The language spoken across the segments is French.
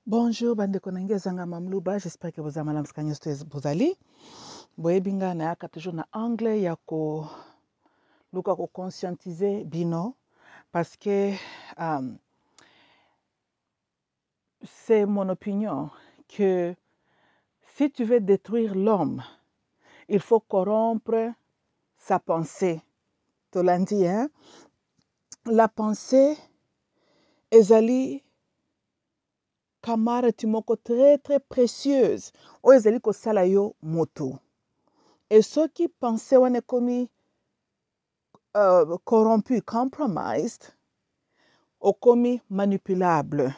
Bonjour, bande konange zanga mamluba, j'espère que vous avez malam skanyos vous allez. Boye binga na yaka toujours na anglais ya ko luka ko conscientiser bino parce que c'est mon opinion que si tu veux détruire l'homme, il faut corrompre sa pensée. Tu l'as dit, hein? La pensée ezali kamara timoko très très précieuse. O ezali ko sala yo moto. Et ceux qui pensaient qu'on est commis corrompu, compromised, ou commis manipulable.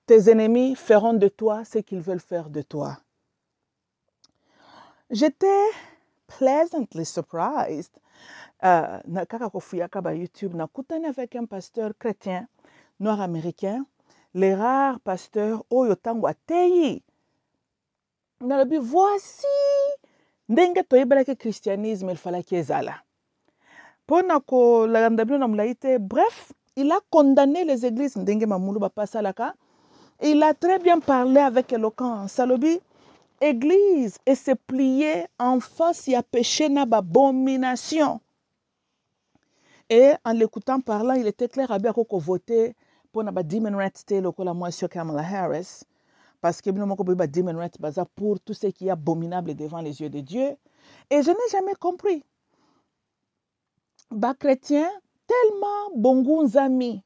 Tes ennemis feront de toi ce qu'ils veulent faire de toi. J'étais pleasantly surprised. Na kaka kofuyaka ba YouTube, na kutani avec un pasteur chrétien, noir américain, les rares pasteurs oyo tango ateyi. Nalobi voici ndenge toyebelaki christianisme il fallait ezala. Bref, il a condamné les églises et il a très bien parlé avec éloquence. Salobi, église et se plier en face, il y a péché na abomination. Et en l'écoutant parler, il était clair à bien qu'on votait pour na demon rights la moisson Kamala Harris parce que nous avons demon rights pour tout ce qui est abominable devant les yeux de Dieu. Et je n'ai jamais compris. Ba chrétien tellement bongouns amis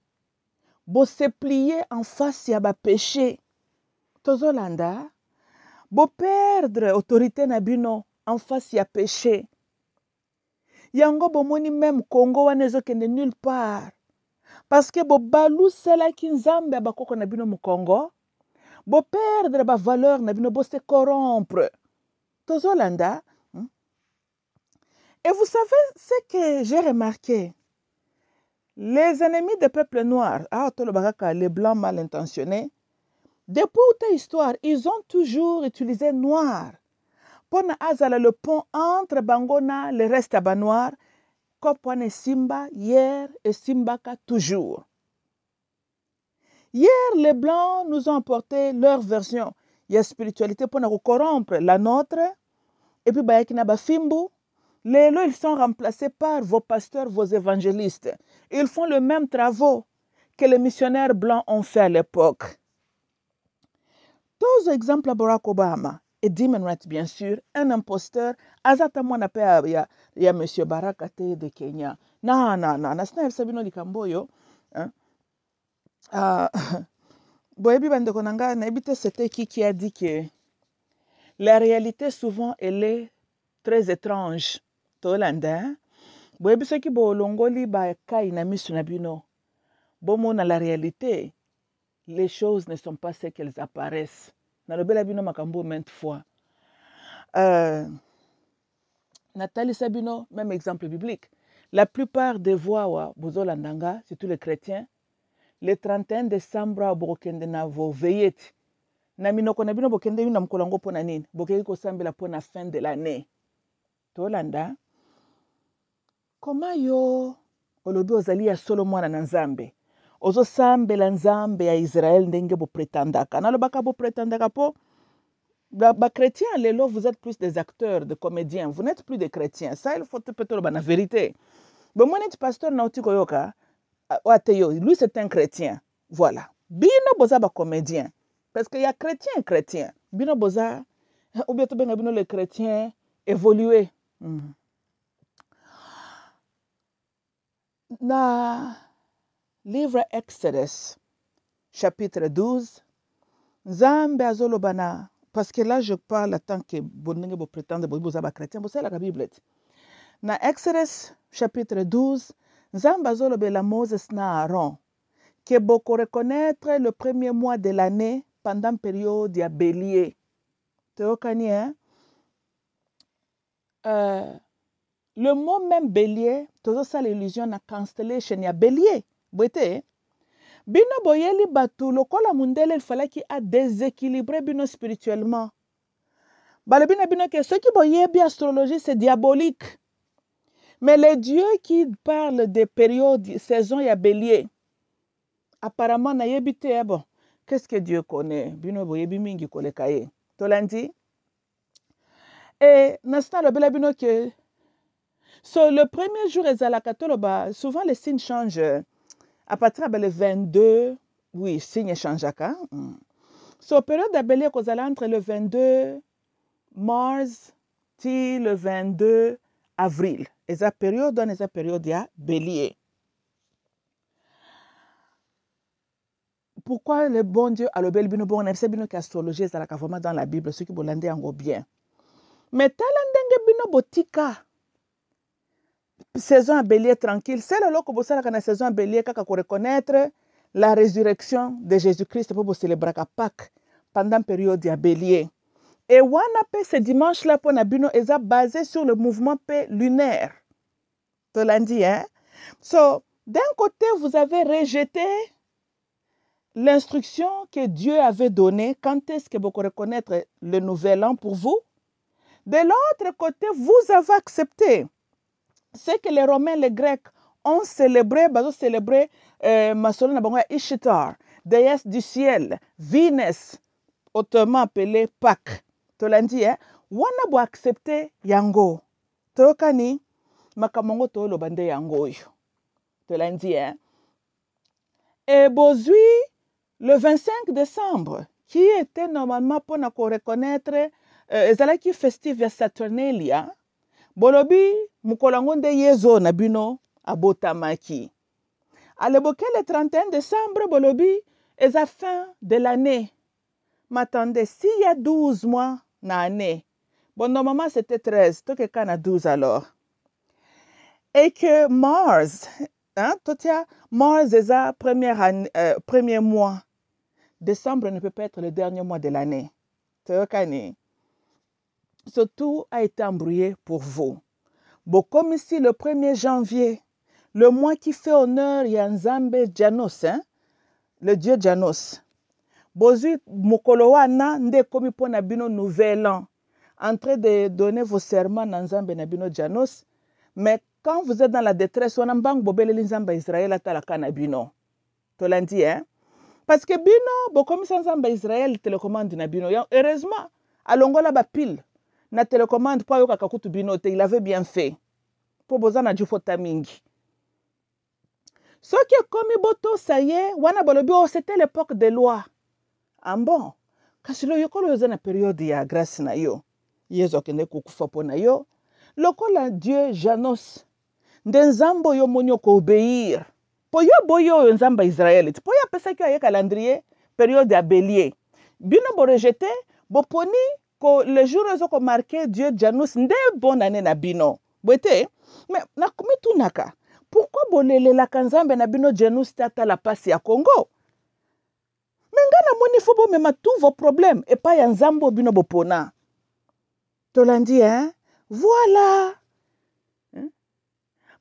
bo se plier en face ya ba péché tozolanda bo perdre autorité na bino en face ya péché yango bomoni même Congo wana ezokende nulle part parce que bo baluselaki nzambe ya bakoko na bino mu Congo bo perdre ba valeur na bino bo se corrompre tozolanda. Et vous savez ce que j'ai remarqué? Les ennemis des peuples noirs, les blancs mal intentionnés, depuis toute histoire, ils ont toujours utilisé noir. Pour azala le pont entre Bangona, le reste à noir, comme Simba hier et Simbaka toujours. Hier, les blancs nous ont apporté leur version. Il y a spiritualité pour nous corrompre la nôtre. Et puis, ils sont remplacés par vos pasteurs, vos évangélistes. Ils font le même travaux que les missionnaires blancs ont fait à l'époque. Tous exemples à Barack Obama et Demon Rights, bien sûr, un imposteur. Azata mon appel il y a M. Barack Ate de Kenya. Non, c'est Sabino di Camboyo. C'était qui a dit que la réalité, souvent, elle est très étrange. Tolanda, boyebi soki bolongoli ba kai na misu na bino. Bomona la réalité, les choses ne sont pas ce qu'elles apparaissent. Nalobela bino makambo maintes fois. Nathalie Sabino, même exemple biblique. La plupart des voix bozolandanga, surtout les chrétiens, le 31 décembre bokende na vo veillette. Na minoko na bino bokende yuna mkolango pona nini? Bokeki ko sambela pona fin de l'année. Tolanda. Comment yo olobi ozali ya solo mwana na nzambe ozosambela nzambe ya Israël ndenge bo pretendaka nalobaka bo pretendaka po ba chrétiens lelo vous êtes plus des acteurs, des comédiens, vous n'êtes plus des chrétiens, ça il faut peut-être la vérité. Bon moi net pasteur na otiko yoka wateyo lui c'est un chrétien, voilà bino boza ba comédien parce que y a chrétien bino boza ou bien to benga bino les chrétiens évoluer. Na livre Exodus, chapitre 12, Nzambe azolobana, parce que là je parle en tant que bonenge bo prétendre bo ba chrétien, bo c'est la Bible. Na Exodus, chapitre 12, Nzambe azolobela Moses na Aaron, que boko reconnaître le premier mois de l'année pendant période ya bélier. Teokani, hein? Le mot même bélier, tout ça l'illusion na constellation ya bélier. Boite, bino boyeli batu lokola mundele il fallait qu'il a déséquilibré bino spirituellement. Balabina bino que ce qui boyebi astrologie c'est diabolique. Mais les dieux qui parlent des périodes, saison ya bélier, apparemment na yebite bon. qu'est-ce que Dieu connaît? Bino boyebi mingi koleka ye. Tolandi. Et nasta le bela bino que so le premier jour ezalaka toloba, souvent les signes changent à partir de le 22, oui, signe changeaka. So période d'abélier kozala entre le 22 mars ti le 22 avril. Eza période dans eza période ya bélier. Pourquoi le bon Dieu a le bel bino bon, on sait bino qu'astrologie ezalaka vraiment dans la Bible, ceux qui bolande yango bien. Mais talandenge bino botika saison à bélier tranquille, c'est le loco bosala kana saison à bélier kaka ko reconnaître la résurrection de Jésus-Christ pour célébrer Pâques pendant période à bélier. Et wana pe ce dimanche là pour nabino est basé sur le mouvement paix lunaire. Tu l'as dit, hein? So, d'un côté, vous avez rejeté l'instruction que Dieu avait donnée. Quand est-ce que vous reconnaître le nouvel an pour vous? De l'autre côté, vous avez accepté ce que les Romains, les Grecs ont célébré, Ishtar, déesse du ciel, Vénus, autrement appelée Pâques. Tu l'as dit, hein? Wana bo accepté yango. Tokani, makamongo to lo bande yango yo. Tu l'as dit, hein? Et bozui, le 25 décembre, qui était normalement pour nous reconnaître, ezalaki festive ya Saturnalia, bolobi mukolango nde yezo na bino abotamaki. Aleboke le 31 décembre, bolobi est la fin de l'année. M'attendez, s'il y a 12 mois dans l'année, bon, normalement c'était 13, toi quelqu'un a 12 alors. Et que Mars, hein, Mars est la premier mois. Décembre ne peut pas être le dernier mois de l'année. Tout a été embrouillé pour vous. Bon, comme ici le 1er janvier, le mois qui fait honneur à Nzambe Janos, hein, le dieu Janos. Bozui mokolo wana nde komi po na bino nouvel an, en train de donner vos serments na Nzambe na bino Janos, mais quand vous êtes dans la détresse, on a mbang bobeleli Nzambe Israël atalaka na bino. Tolandi, hein? Parce que bino, bo comme Nzambe Israël télécommande na bino. Heureusement, alongola ba pile na télécommande po yoka kakutu bino te, il avait bien fait. Po bozana jufota mingi. Ce qui est comme boto, ça y est, wana bolobi, oh, c'était l'époque des lois. Ah bon, kasilo yokolo yoza na période ya grâce na yo. Yezo kende kukufa po na yo. Lokola Dieu Janos. Ndenzambo yo monyo ko obéir. Po yo boyo yo nzamba Israël. Po ya pesa ki aye calendrier période ya bélier. Bino bo rejeté, bo poni ko le jour ozo ko marqué Dieu Janos nde bonne année na bino. Boete, mais na kumitu naka. Pourquoi bolele la kanzambe na bino Janos tata la passe ya Congo? Mais ngana moni fobo mema tous vos problèmes et pas yanzambo bino bopona. Tolandi, hein? Voilà. Hein?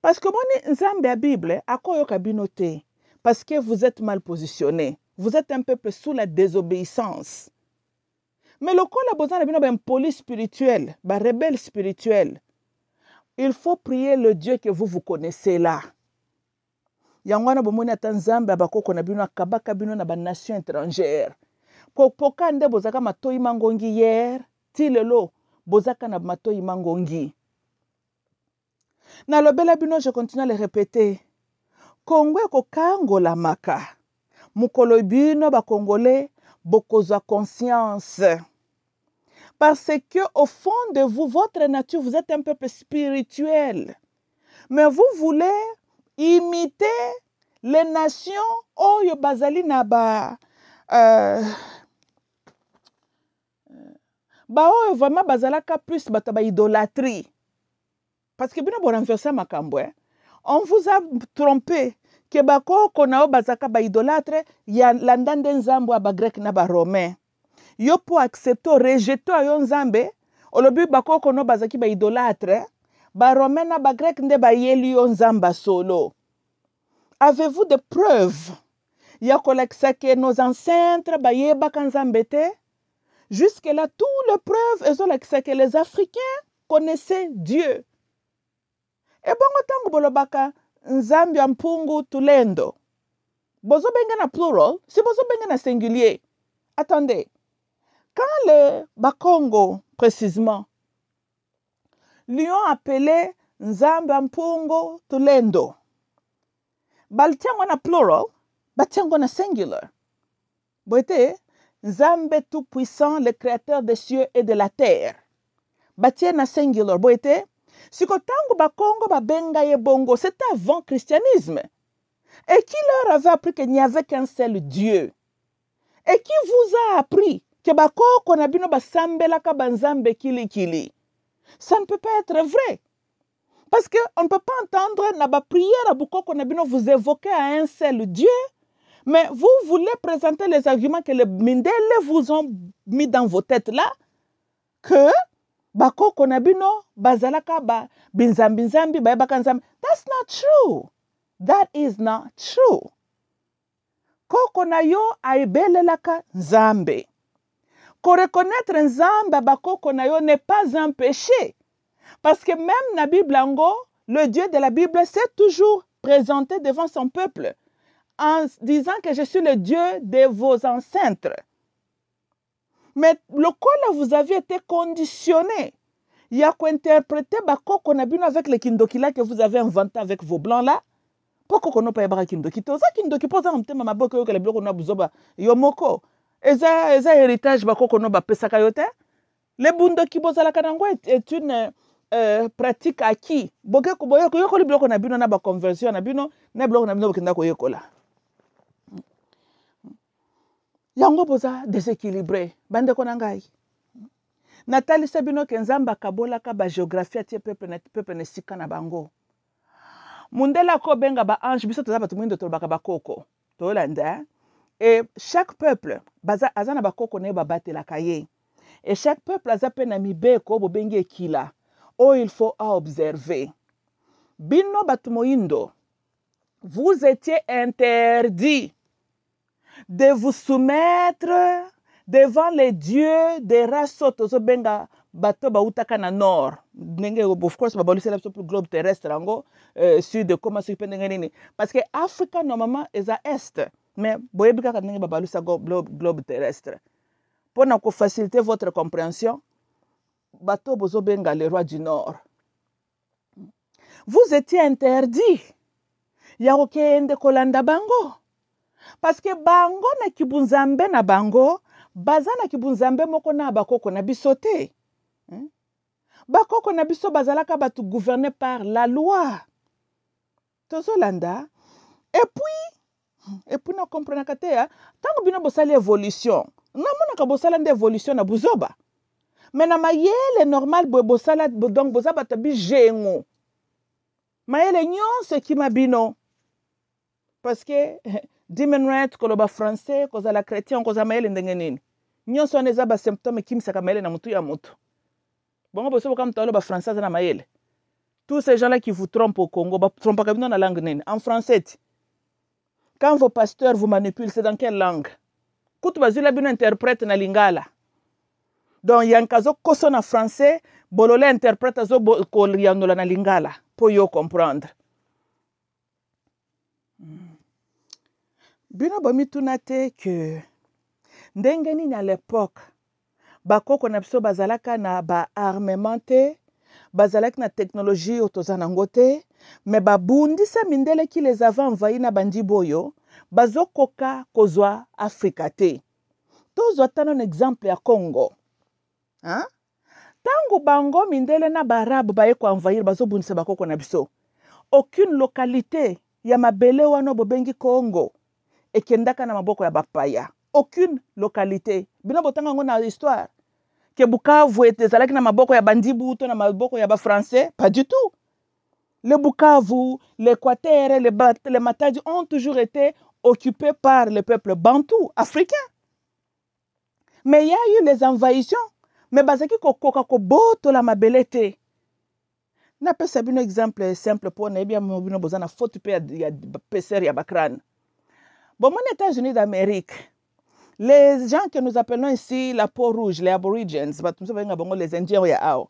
Parce que moni nzambe la Bible a koyoka bino te. Parce que vous êtes mal positionné. Vous êtes un peuple sous la désobéissance. Mais le col a besoin d'un poli spirituel, d'un rebelle spirituel. Il faut prier le Dieu que vous connaissez là. Yangwana bomoni atanzambe abakoko na bino akabaka bino na ba nation étrangère. Poka nde bozaka matoi mangongi hier, ti lelo bozaka na matoi mangongi. Na lobela bino je continue à le répéter. Kongwe ko kangola maka. Mukolo bino ba congolais bokozwa conscience. Parce que au fond de vous, votre nature, vous êtes un peuple spirituel. Mais vous voulez imiter les nations oyo bazali na ba oyo vraiment bazalaka plus bata ba idolâtrie. Parce que bino bo renverser makambo, on vous a trompé que bako kona o bazaka ba idolâtre ya landande nzambo ba grec na ba romain. Yo po accepter rejeter yo nzambe olobi bako kono bazaki ba idolâtre ba romain na ba grec nde ba yeli yo nzamba solo. Avez-vous des preuves? Yakoleksa que nos ancêtres ba yebaka nzambe te. Jusque là toutes les preuves ezoleksa que les Africains connaissaient Dieu. Et bongo tango bolobaka nzambe ya mpungu tulendo. Bozo benga na plural, si bozo benga na singulier. Attendez. Quand les Bakongo, précisément, lui ont appelé Nzamba Mpungo Tulendo, baltiango na plural, baltiango na singular. Boite, Nzambe tout-puissant, le créateur des cieux et de la terre. Baltiango na singular. Boite, si kotango Bakongo babenga ye bongo, c'était avant le christianisme. Et qui leur avait appris qu'il n'y avait qu'un seul Dieu? Et qui vous a appris que Bakoko nabino basambela ka banzambe kili kili? Ça ne peut pas être vrai. Parce qu'on ne peut pas entendre na prière à Bukoko nabino vous évoquer à un seul Dieu, mais vous voulez présenter les arguments que les Mindele vous ont mis dans vos têtes là, que Bakoko nabino bazalaka ba binzambi ba bakanzambi. That's not true. That is not true. Koko na yo aibelelaka Nzambe. Ko reconnaître Nzamba bakoko na yo n'est pas un péché. Parce que même na Bible ango, le Dieu de la Bible s'est toujours présenté devant son peuple en disant que je suis le Dieu de vos ancêtres. Mais le quoi vous avez été conditionné. Il y a qu'interpréter bakoko na bino avec le kindokila que vous avez inventé avec vos blancs là. Pourquoi qu'on n'a pas yabara kindoki? Toza kindoki poza mtema maboko yo kele biloko na buzoba yomoko. Eza héritage bakoko no ba pesaka yote. Le bundoki bozala kanango est une pratique acquis. Boke ko boyo ko li biloko na bino na ba conversion na bino na biloko na bino bokenda ko yekola. Yango boza déséquilibré. Bande ko nangai. Natali sabino kenzamba kabola ka ba géographie tie peuple ne sika na bango. Mundela ko benga ba ange biso toza batu mwindo tolobaka bakoko tolanda et chaque peuple baza azana bakoko ne babatela kaye et chaque peuple aza pe na mibeko bo bengi ekila oh il faut observer bino batu moindo vous étiez interdit de vous soumettre devant les dieux des races tozo benga bato ba utaka na nord ndenge of course ba bolisela sur le globe terrestre ango sud comment se pendenge nini parce que Africa normalement est à est mais boyebika ka ndenge ba balisa globe terrestre pour na ko faciliter votre compréhension bato bozo benga les rois du nord vous étiez interdit ya okende kolanda bango parce que bango na kibunzambe na bango bazana kibunzambe moko na bakoko na bisote. Bakoko na biso bazalaka batu gouverné par la loi. Tozolanda. Et puis na comprendre kate ya tango bino bosali évolution. Na mona ka bosala nde évolution na buzoba. Mais na mayele normal bosala donc bozaba tabi jengo. Mayele nyonso ki mabino. Parce que Demon right koloba français kozala chrétien koza mayele ndenge nini. Nyonso neza ba symptômes kimisaka mayele na mutu ya mutu. Bongo boso comme tolo ba français na mayele. Tous ces gens là qui vous trompent au Congo, ba trompent comme dans la langue nini en français. Quand vos pasteurs vous manipulent, c'est dans quelle langue? Kutu bazila bino interprète na lingala. Donc yankazo koso na français, bolole interprète zo ko yandola na lingala pour yo comprendre. Bino bomitunate que ndenge nini à l'époque bakoko na biso bazalaka na ba armement bazalaka na technologie otozana ngote mais babundisa mindele qui les avait envahis na bandi boyo bazokoka kozwa Afrika te tozwa tano un exemple ya Congo hein tango bango mindele na barabu baye ko envahir bazobundisa bakoko na biso aucune localité ya mabele wana bobengi Congo ekendaka na maboko ya bapaya aucune localité bino botanga ngo na histoire que Bukavu ezalaki na maboko ya bandibu to na maboko ya ba français pas du tout. Le Bukavu, l'Équateur, les Matadi ont toujours été occupés par le peuple bantou africain. Mais il y a eu les envahissements. Mais bazaki kokoka ko boto la mabelete. Na pesa bino exemple simple pour na bien mo bino bozana faute pe ya peser ya bakran. Bon, mon États-Unis d'Amérique, les gens que nous appelons ici la peau rouge, les aborigines, les Indiens,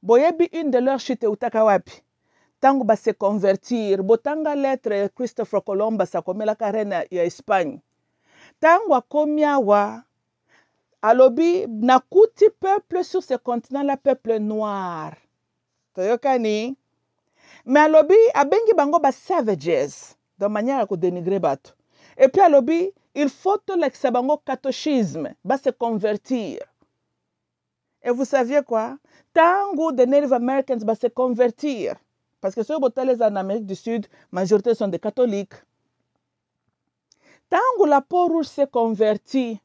boyebi une de leurs chutes utaka wapi. tango ba se convertir botanga lettre Christopher Columbus akomelaka reine ya Espagne tango akomi awa alobi nakuti peuple sur ce continent la peuple noir toyokani mais alobi abengi bango ba savages de manière à dénigrer bato et puis alobi il faut tolekisa bango catéchisme ba se convertir. Et vous saviez quoi? Tango de Native Americans va se convertir. Parce que ceux qui sont en Amérique du Sud, la majorité sont des catholiques. Tango la peau rouge se convertit,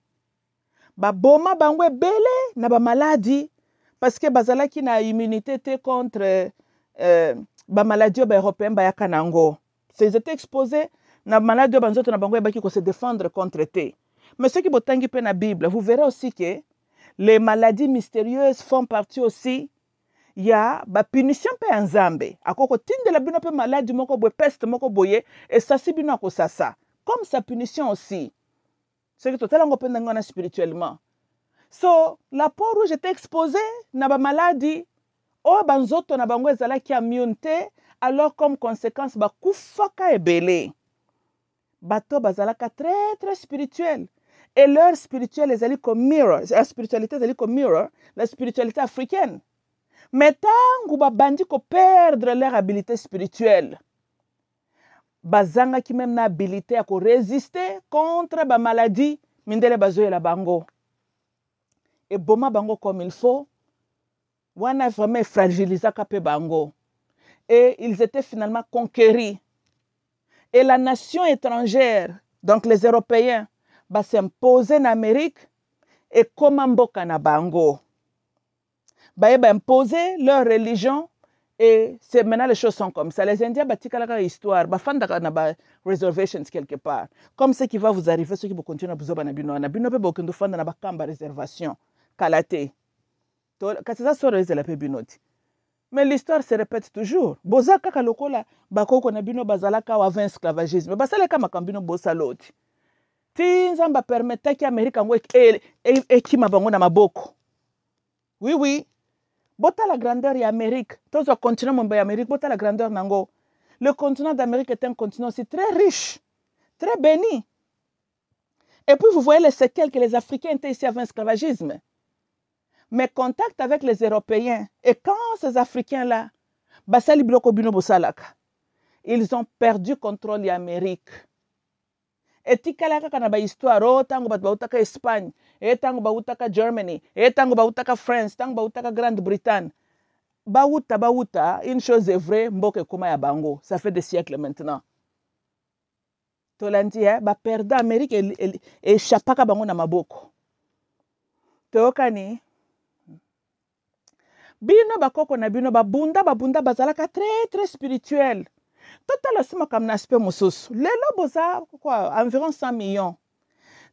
ba boma bangwe belé na ba maladie parce que bazala qui na immunité contre ba maladie européenne ba yakanango. Ils étaient exposés na maladie banzoto na bangwe ba qui se défendre contre té. Mais ceux qui botangi pe na Bible, vous verrez aussi que les maladies mystérieuses font partie aussi. Il y a la punition pe nzambe. Akoko tinde la bino pe maladie moko boye peste moko boye et ça si bino ko ça. Comme sa punition aussi. C'est que total on peut ngona spirituellement. So la peau rouge était exposée na ba maladie o banzoto na bango ezala ki immunité alors comme conséquence ba kufaka ebele. Bato bazalaka très très spirituel. Et leur spirituel est comme mirror, la spiritualité est comme mirror, la spiritualité africaine. Mais tant que bandi ko perdre leur habilité spirituelle, bazanga qui même na habilité à résister contre ba maladie, mindele bazoye la bango. Et boma bango comme il faut, wana vraiment fragilisé kapé bango. Et ils étaient finalement conquéris. Et la nation étrangère, donc les Européens, va s'imposer en Amérique et comme mboka na bango. Ba imposer leur religion et c'est maintenant les choses sont comme ça. Les Indiens batika la histoire, ba fanda na ba reservations quelque part. Comme ce qui va vous arriver ceux qui vont continuer à vous na bino pe bokindo fanda na ba kamba réservation kalate. To quand ça sort la pe binoti. Mais l'histoire se répète toujours. Bozaka kalokola bakoko na bino bazalaka wa avant esclavagisme. Basaleka makambino bosaloti. Tinzamba permettait que l'Amérique ekima bango na maboko. Oui, oui. Bota la grandeur de l'Amérique. Tous les continents de l'Amérique, bota la grandeur nango. Le continent d'Amérique est un continent aussi très riche, très béni. Et puis vous voyez les séquelles que les Africains étaient ici avant l'esclavagisme. Mais contact avec les Européens, et quand ces Africains-là, basali bloko bino bosalaka, ils ont perdu contrôle de l'Amérique. Et tikalaka kana ba histoire o tango bat bautaka Espagne, et tango bautaka Germany, et tango bautaka France, tango bautaka Grande-Bretagne. Bauta, une chose est vraie, mboke kuma ya bango. Ça fait des siècles maintenant. Tolandi ba perda Amérique et chapaka bango na maboko. Tokani bino bakoko na bino babunda bazalaka très très spirituel. Total asuma comme un aspect mosusu. Lelo boza quoi environ 100 millions.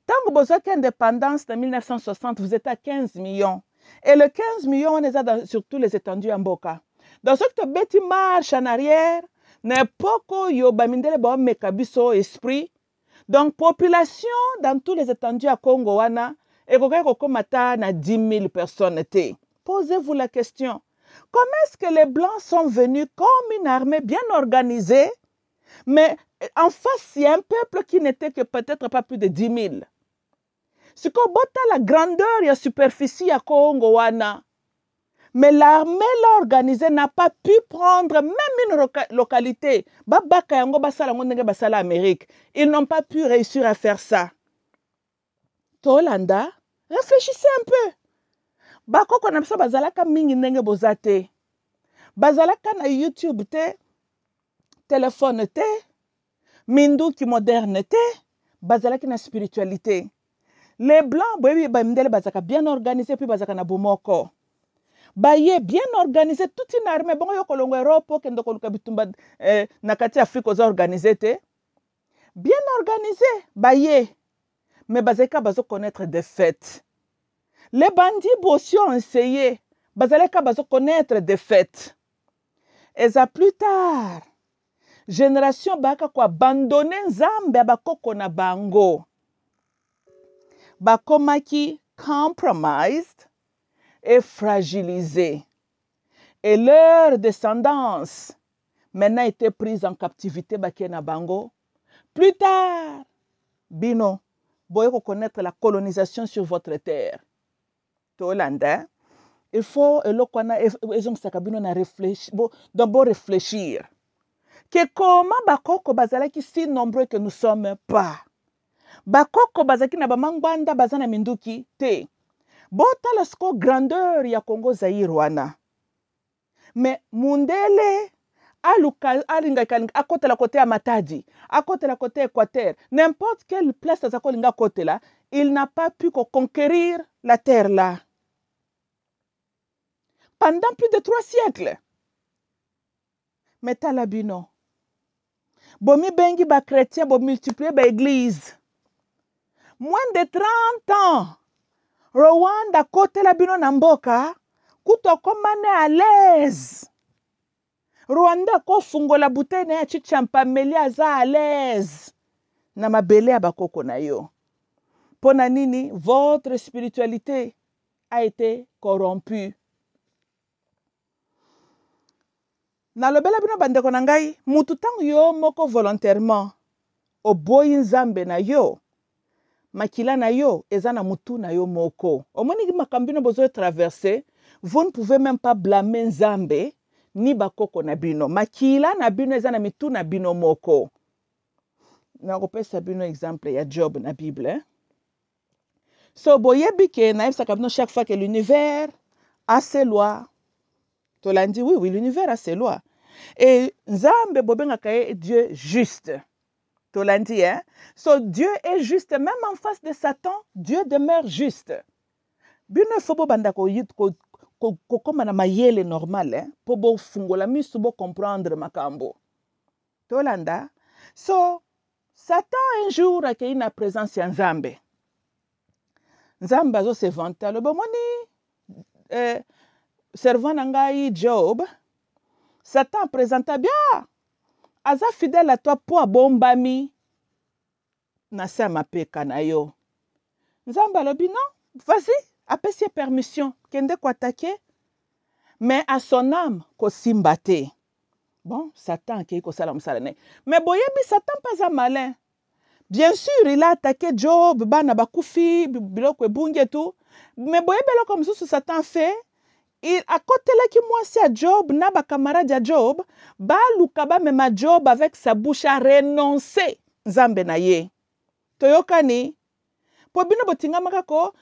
Tant que boza indépendance de 1960, vous êtes à 15 millions. Et le 15 millions, on est sur tous les étendues en Mboka. Dans ce que beti marche en arrière, n'importe yo bamindele ba mekabiso esprit. Donc population dans tous les étendues à Congo wana et kokomata na 10 000 personnes. Posez-vous la question. Comment est-ce que les Blancs sont venus comme une armée bien organisée, mais en face, il y a un peuple qui n'était que peut-être pas plus de 10 000. Ce qu'on bota la grandeur et la superficie à Congo wana. Mais l'armée là organisée n'a pas pu prendre même une localité. Babaka yango basala ngondenge basala Amérique. Ils n'ont pas pu réussir à faire ça. Tolanda, réfléchissez un peu. Bakoko na biso bazalaka mingi ndenge bozate. Bazalaka na YouTube te, téléphone te, minduki moderne te, bazalaki na spiritualité. Les blancs, bamindele bazaka bien organisé puis bazaka na bomoko. Baye bien organisé toute une armée bon yo kolongo Europe kendo koluka bitumba na kati Afrique oza organisé te. Bien organisé, baye. Mais bazaka bazo connaître des faits. Les bandits bossio ont essayé. Bazaleka bazo connaître des faits. Et ça plus tard, génération baka ko abandonner nzambe bakoko na bango. Bakomaki compromised et fragilisé. Et leur descendance, maintenant été prise en captivité bakena bango. Plus tard, bino, boye reconnaître la colonisation sur votre terre. Tolanda, il faut d'abord réfléchir. Que comment bakoko bazalaki si nombreux que nous sommes pas. Bakoko bazaki na bamangwanda bazana minduki te. Botala sko grandeur ya Congo Zaïre wana. Mais mundele à côté la côté à Matadi, à côté la côté Équateur, n'importe quelle place à Zakolinga côté là, il n'a pas pu conquérir la terre là. Pendant plus de 3 siècles. Mais talabino. Bomi bengi ba chrétien, bo multiplier ba église. Moins de 30 ans. Rwanda côté labino namboka, kuto komane à l'aise. Rwanda ko fungola bouteille na chichampa meli aza à l'aise. Na mabele abakoko na yo. Pona nini, votre spiritualité a été corrompue. Na lobela bino bandeko na ngai, mutu tangu yo moko volontairement oboyi nzambe na yo. Makila na yo eza na mutu na yo moko. Omoni makambino bozo traverser, vous ne pouvez même pas blâmer nzambe ni bakoko na bino. Makila na bino eza na mitu na bino moko. Na kopesa bino exemple ya Job na Bible. So boyebi ke na yebisaka bino chaque fois que l'univers a ses lois. Tolandi oui, l'univers a ses lois. Et nzambe bobengaka ye Dieu juste. Tolandi hein. So Dieu est juste même en face de Satan, Dieu demeure juste. Bino fobo banda ko koma na mayele normal hein, po bo fungola misu bo comprendre makambo. Tolanda. So Satan un jour a accueilli na présence ya nzambe. Nzambe azo se vanta le bomoni servant nangai Job. Satan présenta bien. Aza fidèle à toi pour abombami na sama peka na yo. Nzambe alobi non, vas-y, apesi permission kende ko attaquer. Mais à son âme ko simbate. Bon, Satan qui ko sala musala ne. Mais boyebi Satan pas malin. Bien sûr, il a attaqué Job, bana bakufi, biloko ebunge tout. Mais boyebi lo comme ça Satan fait. Il à côté là qui moi c'est à Job, na ba camarade à Job, ba lukaba mema Job avec sa bouche à renoncer nzambe na ye. Toyokani po bino botinga makako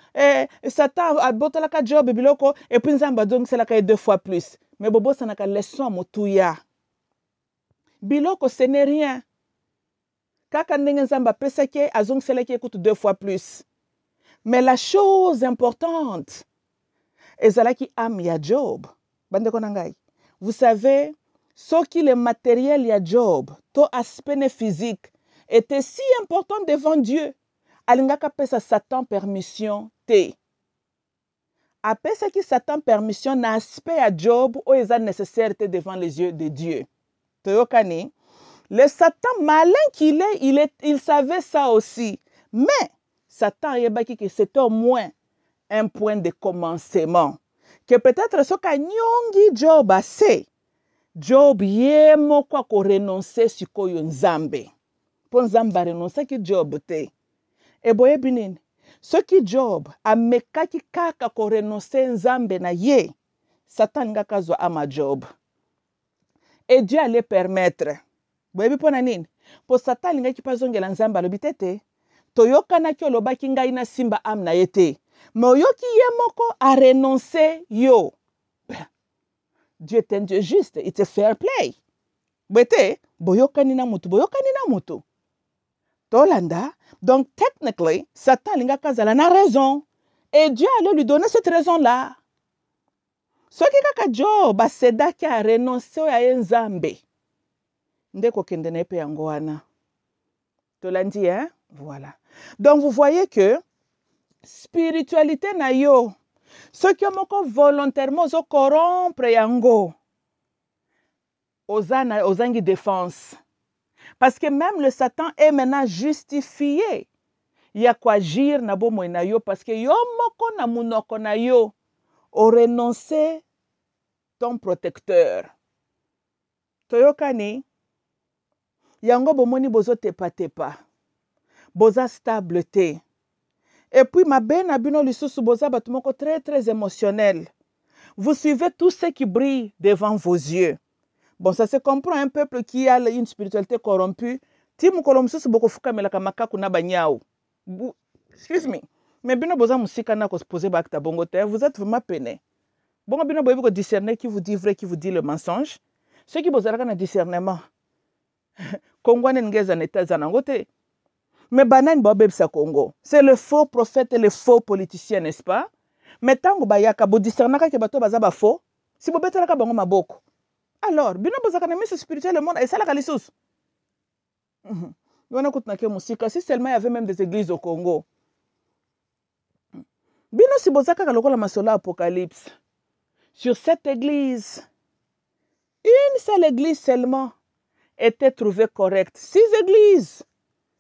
Satan a botala ka Job biloko et puis nzamba donc c'est la ka 2 fois plus. Mais bobo ça na ka leçon motuya. Biloko ce n'est rien. Kaka ndenge nzamba pesake azong c'est la qui écoute 2 fois plus. Mais la chose importante ezalaki âme ya Job. Bandeko nangai. Vous savez, ce qui le matériel ya Job, to aspect physique, était si important devant Dieu. Alingaka pesa Satan permission te. Apesa ki Satan permission na aspect ya Job o eza nécessaire devant les yeux de Dieu. Toyokani, le Satan malin qu'il est, il savait ça aussi. Mais Satan yebaki que c'était au moins un point de commencement. Que peut-être ce qu'a nyongi Job assez. Job yemo kwa ko renoncer sikoyo nzambe. Po nzamba renoncer ki Job te. E boye binini. Ce qui Job a mekaki kaka ko renoncer nzambe na ye. Satan nga kazwa ama Job. Et Dieu allait permettre. Boye bipona nini. Po Satan nga ki pazongela nzamba lobitete. Toyoka na kyo lobaki ngai na simba am na yete. Moyoki yemoko a renoncé yo. Dieu est un Dieu juste. It's a fair play. Bete, boyokani na mutu. Tolanda. Donc, technically, Satan linga kazala na raison. Et Dieu allait lui donner cette raison-là. Ce qui kaka Job a seda ki a renoncé à enzambe. Ndeko kende na epe yango wana. Tolandi, hein? Voilà. Donc, vous voyez que spiritualité na yo, ce qui moko volontairement zo corrompre yango, ozangi défense. Parce que même le Satan est maintenant justifié. Ya kwa agir na bomo na yo parce que yo moko na munoko na yo o renoncé ton protecteur. toyokani yango bomoni bozo tepa boza stable te. Et puis mabe na bino lisusu boza bato moko très très émotionnel. Vous suivez tout ce qui brille devant vos yeux. Bon, ça se comprend, un peuple qui a une spiritualité corrompue. Timu kolomsusu boko fuka melaka makaku na banyao. Excuse me. Mais bino boza musika na ko se poser bakta bongo te, vous êtes vraiment peiné. Bongo bino boyebi ko discerner qui vous dit vrai, qui vous dit le mensonge. Ceux qui bozalaka na discernement. Kongwane ngeza neta zanango te. Mais banane ba bebisa Congo. C'est le faux prophète et le faux politicien, n'est-ce pas? Mais tango bayaka bo discernaka ke bato baza ba faux. Si bo betelaka bango maboko. Alors, bino bozaka na mise spirituelle le monde et ça la kalisous. Si seulement il y avait même des églises au Congo. Bino si bozaka lokola masola apocalypse. Sur cette église, une seule église seulement était trouvée correcte. 6 églises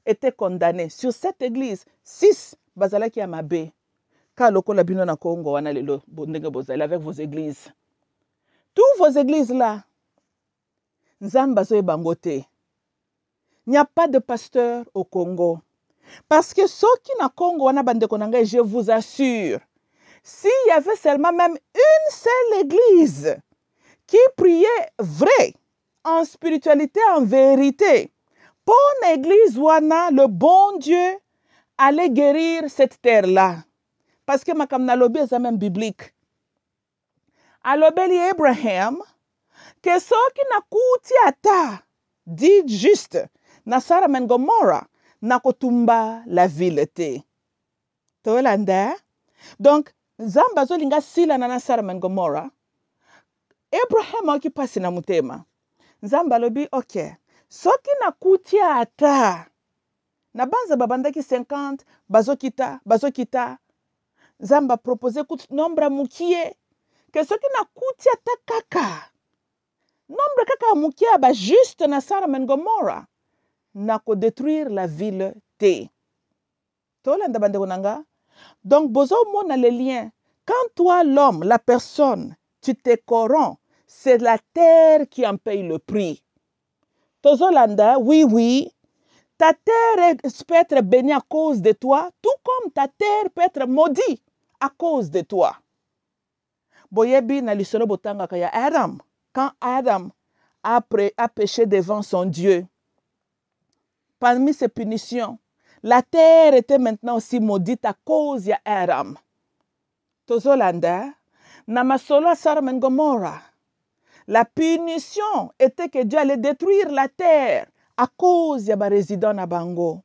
étaient condamnées. Sur cette église, 6 bazalaki ya mabe. Ka lokola bino na Congo wana lelo bondenge bozali avec vos églises. Toutes vos églises là, Nzamba zoe bangote. Il n'y a pas de pasteur au Congo. Parce que ceux qui na Congo wana bande konanga, je vous assure, s'il y avait seulement même une seule église qui priait vrai, en spiritualité, en vérité, pour l'église wana, le bon Dieu allait guérir cette terre-là. Parce que makam na lobi est même biblique. Alobeli Abraham, que ceux qui na kuti ata, dit juste, na Sodome et Gomorrah, na kotumba la ville te. Tolanda. Donc, Zamba zolinga sila na Sodome et Gomorrah. Abraham qui passe na mutema. Zamba lobi, ok. Soki na kuti ata, na banza babandaki 50, bazokita. Zamba proposé kuti nombre mukie. Que soki na kuti ata kaka. Nombre kaka mukie ba juste na Sodome et Gomorrah. Na ko détruire la ville te. Tolanda bande konanga. Donc, bozo mona le lien. Quand toi, l'homme, la personne, tu te corromps, c'est la terre qui en paye le prix. Tozolanda, oui, ta terre peut être bénie à cause de toi, tout comme ta terre peut être maudite à cause de toi. Boyebi na lisolo botanga kaya Adam. Quand Adam a péché devant son Dieu, parmi ces punitions, la terre était maintenant aussi maudite à cause de Adam. Tozolanda, namasolo Sodome et Gomorrah. La punition était que Dieu allait détruire la terre à cause de la résident na bango.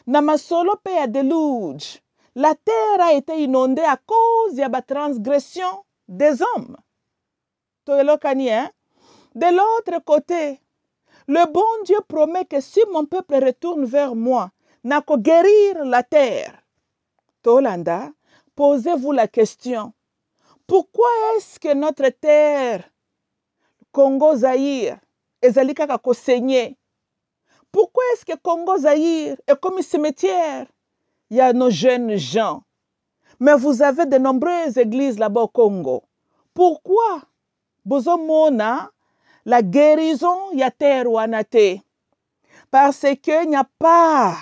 Namasolo pe ya déluge. La terre a été inondée à cause de la transgression des hommes. Toelokani, hein? De l'autre côté, le bon Dieu promet que si mon peuple retourne vers moi, n'a qu'à guérir la terre. Tolanda, posez-vous la question. Pourquoi est-ce que notre terre, Congo-Zaïre, ezali kaka ko saigner? Pourquoi est-ce que Congo-Zaïre est comme un cimetière? Il y a nos jeunes gens. Mais vous avez de nombreuses églises là-bas au Congo. Pourquoi? Bozomona, la guérison ya terre wanate. Parce qu'il n'y a pas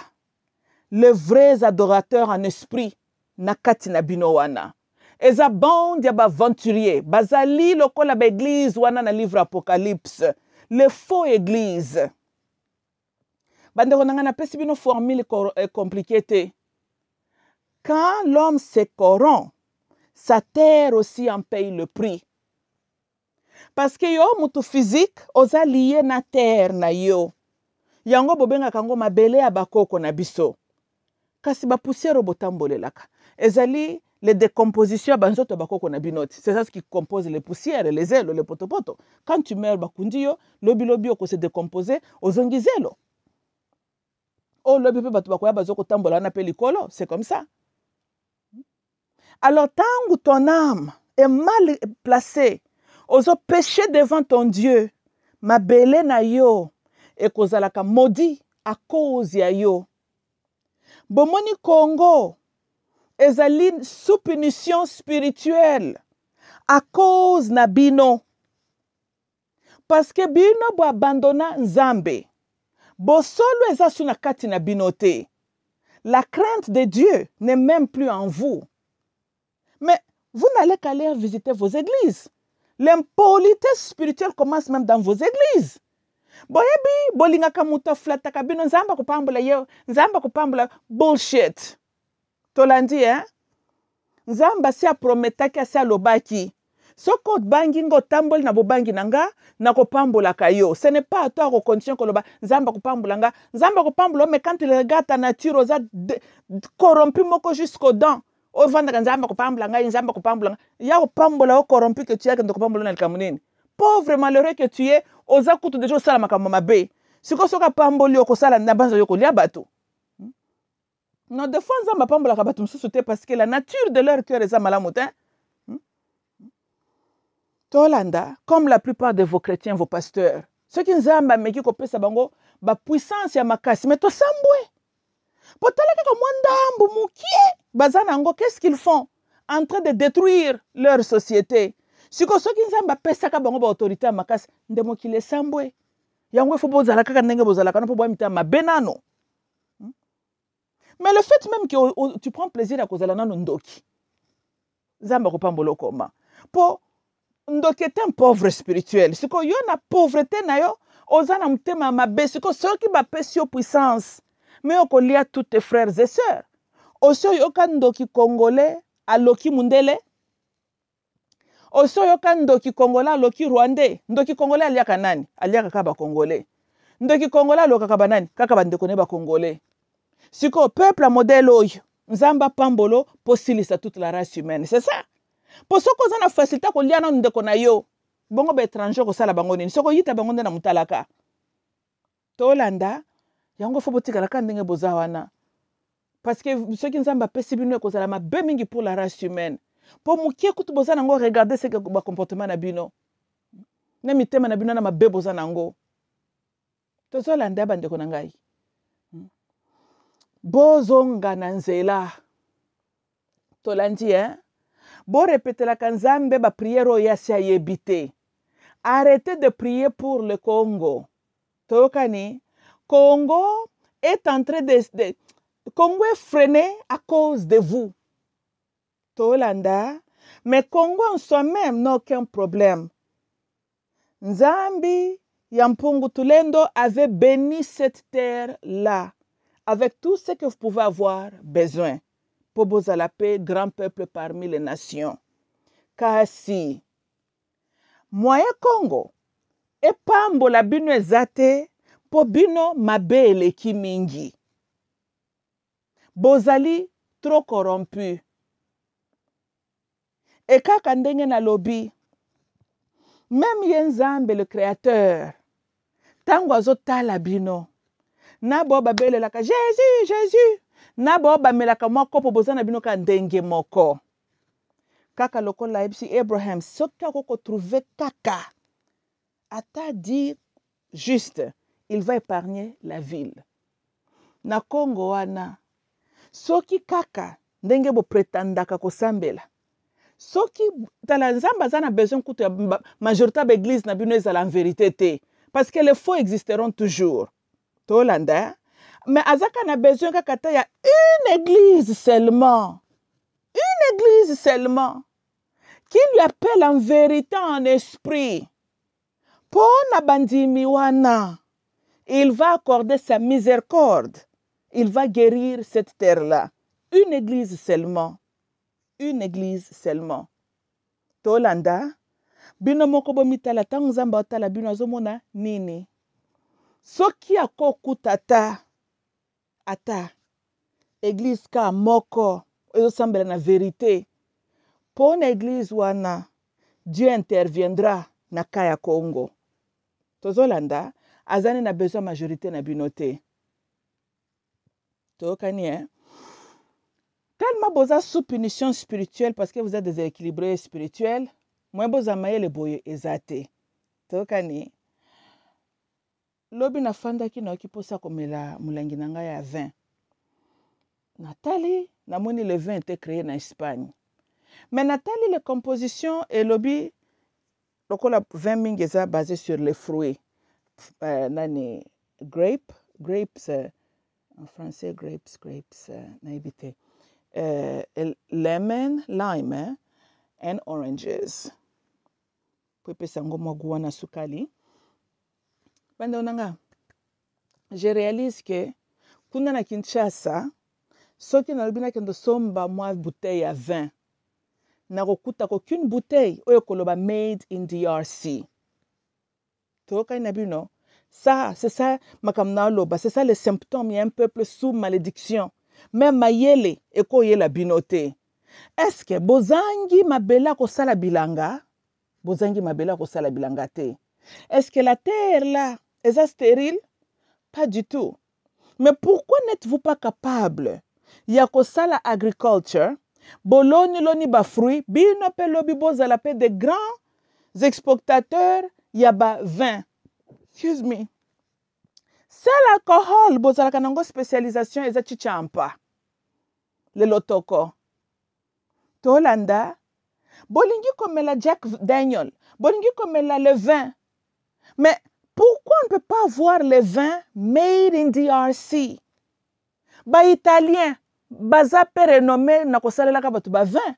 les vrais adorateurs en esprit na kati na bino wana. Eza bande ya baventurier, bazali lokola ba église wana na livre Apocalypse, les faux églises. Bande konanga na pesi bino formule compliquée te. Quand l'homme se corrompt, sa terre aussi en paye le prix. Parce que yo mutu physique oza lié na terre na yo. Yango bobenga kango mabele ya bakoko na biso. Kasi ba poussière botambolelaka. Ezali les décompositions banzoto bakoko na binoti. C'est ça ce qui compose les poussières, les ailes, les potopoto. Quand tu meurs bakundi yo, lobi ko se décomposer ozongi zelo. Oh lobi pe batu bakoya bazoko tambola na pe likolo, c'est comme ça. Alors tangu ton âme est mal placée, ozo péché devant ton Dieu, mabele na yo et kozalaka maudit à cause ya yo. Bomoni Congo ezali sous punition spirituelle à cause na bino. parce que bino bo abandonna nzambe bosolo eza su na kati na bino te. La crainte de Dieu n'est même plus en vous. Mais vous n'allez qu'aller visiter vos églises. L'impolitesse spirituelle commence même dans vos églises. Boyebi bolingaka muta flataka bino nzamba kupambula yo, nzamba kupambula bullshit. Tolandi hein? Nzamba si aprometaki asi alobaki. Soko bangi ngo tamboli na bobangi nanga na kopambula kayo. Ce n'est pas à toi de continuer koloba nzamba kupambula nga, nzamba kupambula mais quand il regarde ta nature oza corrompu moko jusqu'aux dents. O vanda nzamba kupambula nga, nzamba kupambula nga. Ya kupambula o corrompu que tu es que kupambula na likamunini. Pauvre malheureux que tu es, oza kutu dejo sala makambo mabe. Siko soka pamboli okosala na banza yoko lia bato. Non, des fois, nzamba pambula ka bato mususu te parce que la nature de leur cœur est malamu te. Tolanda, comme la plupart de vos chrétiens, vos pasteurs, ceux qui nzamba meki kopesa bango ba puissance ya makasi, mais to sambwe. Potalaka ka mwandambu mukie, bazana ngo qu'est-ce qu'ils font? En train de détruire leur société. Siko soki nzamba pesa ka bango ba autorité makasi, ndemo kile sambwe. Yango fo bozala kaka ndenge bozala kana po bwa mita mabenano. Mais le fait même que tu prends plaisir à kozala nano ndoki. Nzamba ko pambolo koma. Po ndoki est un pauvre spirituel. Siko yo na pauvreté na yo, ozana mtema mabe siko soki ba pesi yo puissance. Mais okolia tous tes frères et sœurs. Osio yoka ndoki congolais aloki mundele. Osio yoka ndoki congolais aloki rwandais. Ndoki congolais aliaka nani? Aliaka kaba congolais. Ndoki congolais aloka kaba nani? Kaka bandeko ne ba congolais. Siko peuple a modèle oyo. Nzamba pambolo posilisa toute la race humaine. C'est ça. Po soko zana facilité ko liana ndeko na yo. Bongo ba étranger ko sala bango nini. Soko yita bango na mutalaka. Tolanda yango fo botika ka ndenge bozawana. Parce que ceux qui nzamba pesi bino ko sala mabe mingi pour la race humaine. Po mukie kutu bozana ngo regarder ce que ba comportement na bino. Na mitema na bino na mabe bozana ngo. Tozolanda bandeko na ngai. Bozonga na nzela. Tolandi hein? Bo répéter la kanzambe ba prière yasi ayebite. Arrêtez de prier pour le Congo. Tokani, Congo est en train de Congo est freiné à cause de vous. Tolanda, mais Congo en soi-même n'a aucun problème. Nzambi Yampungu Tulendo avait béni cette terre-là avec tout ce que vous pouvez avoir besoin. Poboza la paix, grand peuple parmi les nations. Kasi, moyen Congo, et pambo la bino ezate, po bino mabe eleki mingi. Bozali trop corrompu. Et kaka ndenge na lobi, même Yenzambe le créateur, tango azotala bino, na bo babele laka Jésus, Jésus. Na bo bamelaka moko po bozana bino ka ndenge moko. Kaka lokola ebisi Abraham soka koko trouver kaka. Ata dire juste, il va épargner la ville. Na Congo wana, soki kaka ndenge bo pretendaka ko sambela. Soki tala nzamba zana besoin kutu ya majorité de l'église na bino ezala en vérité te. Parce que les faux existeront toujours. Tolanda, mais Azaka n'a besoin qu'il y a une église seulement. Une église seulement. Qui lui appelle en vérité, en esprit. Pour Nabandimiwana, il va accorder sa miséricorde. Il va guérir cette terre-là. Une église seulement. Une église seulement. Tolanda, bino moko bomitala tango nzamba otala bino azomona nini. Soki akokutata ata église ka moko ezosambela na vérité. Pour l'église wana, Dieu interviendra na kaya Congo. Tozolanda, azani na besoin majorité na binote. Tokani hein? Tellement boza sous punition spirituelle parce que vous êtes déséquilibré spirituel, moi boza maye le boye ezate. Tokani lobi na fanda ki na okiposa komela mulangi nanga ya vin. Nathalie, namoni le vin était créé en Espagne. Mais Nathalie, les compositions et lobby, lokola vin mingi eza basé sur les fruits. Nani grapes, en français grapes, nayebi te. Lemon, lime, and oranges. Po epesa yango mwa gu wana sukali. Banda onanga, je réalise que kuna na Kinshasa, soki nalobi nakende somba mwa bouteille ya vin, nakokuta qu'une bouteille oyo koloba made in DRC. Tokai na bino. Ça, c'est ça, makamna loba, c'est ça les symptômes, il y a un peuple sous malédiction. Même mayele, eko yela binote. Est-ce que bozangi mabela ko sala bilanga? Bozangi mabela ko sala bilanga te. Est-ce que la terre là, est stérile? Pas du tout. Mais pourquoi n'êtes-vous pas capable? Ya ko sala agriculture, boloni loni ba fruit, bino pe lobi bozala pe de grands exportateurs, ya ba vin. Excuse me. C'est l'alcool, bozala kanango spécialisation eza chichampa. Le lotoko. Tolanda, bolingi komela Jack Daniel, bolingi komela le vin. Mais pourquoi on ne peut pas avoir le vin made in DRC? Ba italien, baza pe renommé na kosalela ka batu ba vin.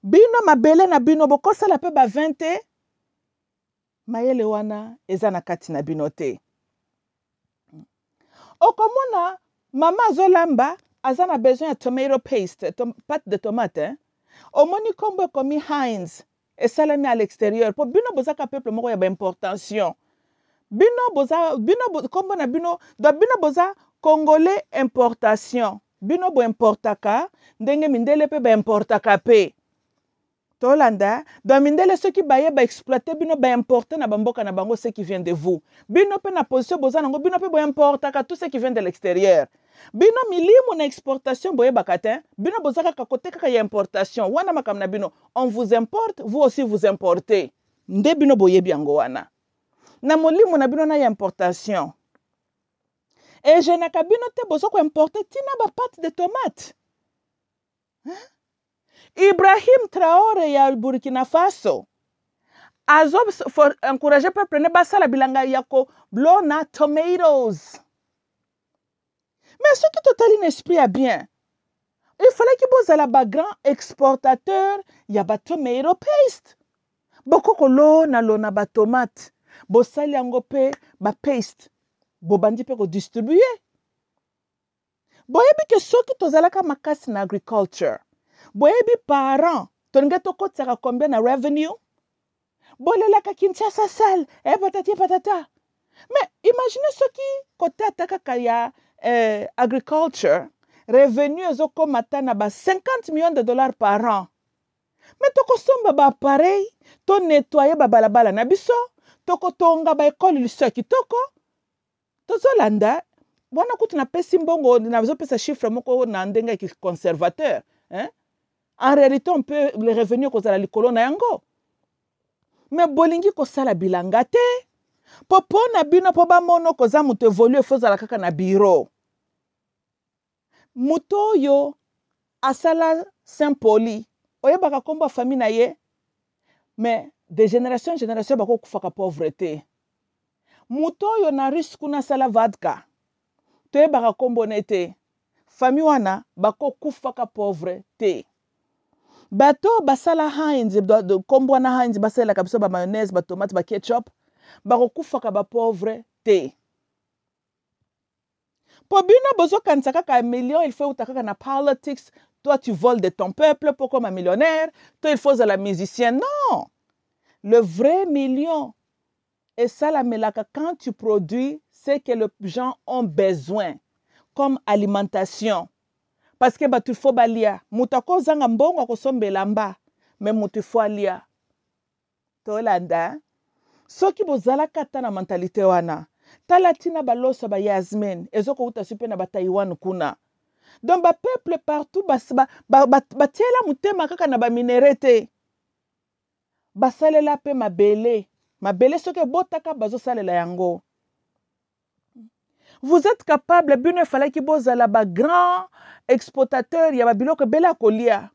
Bino mabele na bino bokosala pe ba vin te. Mayele wana eza na kati na bino te. Okomona mama azolamba azana besoin de tomato paste, pâte de tomate. Omoni kombo komi Heinz et salami à l'extérieur. Pour bino bozaka peuple moko ya ba importation. Bino kombo na bino do bino boza congolais importation. Bino bo importaka ndenge mindele pe ba importaka pe. Tolanda, dans mindele ceux qui baye ba exploiter bino ba importer na bamboka na bango ce qui vient de vous. Bino pe na position bozanango bino pe bo importaka tout ce qui vient de l'extérieur. Bino milimu na exportation boye bakatin, bino bozaka kakote kaka ya importation. Wana makamna bino, on vous importe, vous aussi vous importez. Nde bino boye biango wana. Na molimu na bino na ya importation. Et je na kabino te bozoko importer tina ba pâte de tomate. Hein? Ibrahim Traoré ya Burkina Faso azo for encourager peuple ne basala bilanga yako blona tomatoes. Mais ce qui total un esprit à bien. Il fallait que vous ayez un grand exportateur, il y a ba tomato paste. Boko kolo na lo na ba tomate. Bo sali yango pe ba paste. Bo bandi pe ko distribuer. Bo yebi que ce qui tozalaka makasi na agriculture. Boyebi parents, tonga toko tsaka combien na revenue? Bolela ka Kinshasa sale, patata. Mais imaginez ce qui côté ataka kaya agriculture, revenu ezoko matana ba 50 millions de dollars par an. Mais toko somba ba pareil, to nettoyer ba balabala na biso, toko tonga ba école lisaki toko. Tozolanda, wana kutu na pesi mbongo na biso pesa chiffre moko na ndenga ki conservateur, hein? En réalité, on peut les revenus cause la likolo yango. Mais bolingi ko sala bilanga te. Popo na bino po ba mono koza muto évolue foza la kaka na bureau. Muto yo asala Saint-Poli. Oye baka komba famille na ye. Mais de génération en génération bako kufaka pauvreté. Muto yo na risque kuna sala vodka. Toye baka kombo nete. Famille wana bako kufaka pauvreté. Bato basala Heinz de kombo na Heinz basala kabiso ba mayonnaise ba tomate ba ketchup bako kufaka ba pauvre te. Po bino bozo kansaka ka million il faut utaka na politics, toi tu voles de ton peuple pour comme un millionnaire, toi il faut la musicien. Non. Le vrai million est ça la melaka quand tu produis ce que les gens ont besoin comme alimentation. Parce que tu faut balia mutako zanga mbongo ko sombela mba mais mutu faut alia tolanda soki bozala kata na mentalité wana talatina baloso ba Yasmin ezoko uta super na ba Taiwan kuna donc ba peuple partout tiela mutema kaka na ba minerete basalela pe mabele soki botaka bazo salela yango. Vous êtes capable, bien il fallait que vous ayez un grand exportateur, il y a un biloko bela kolia.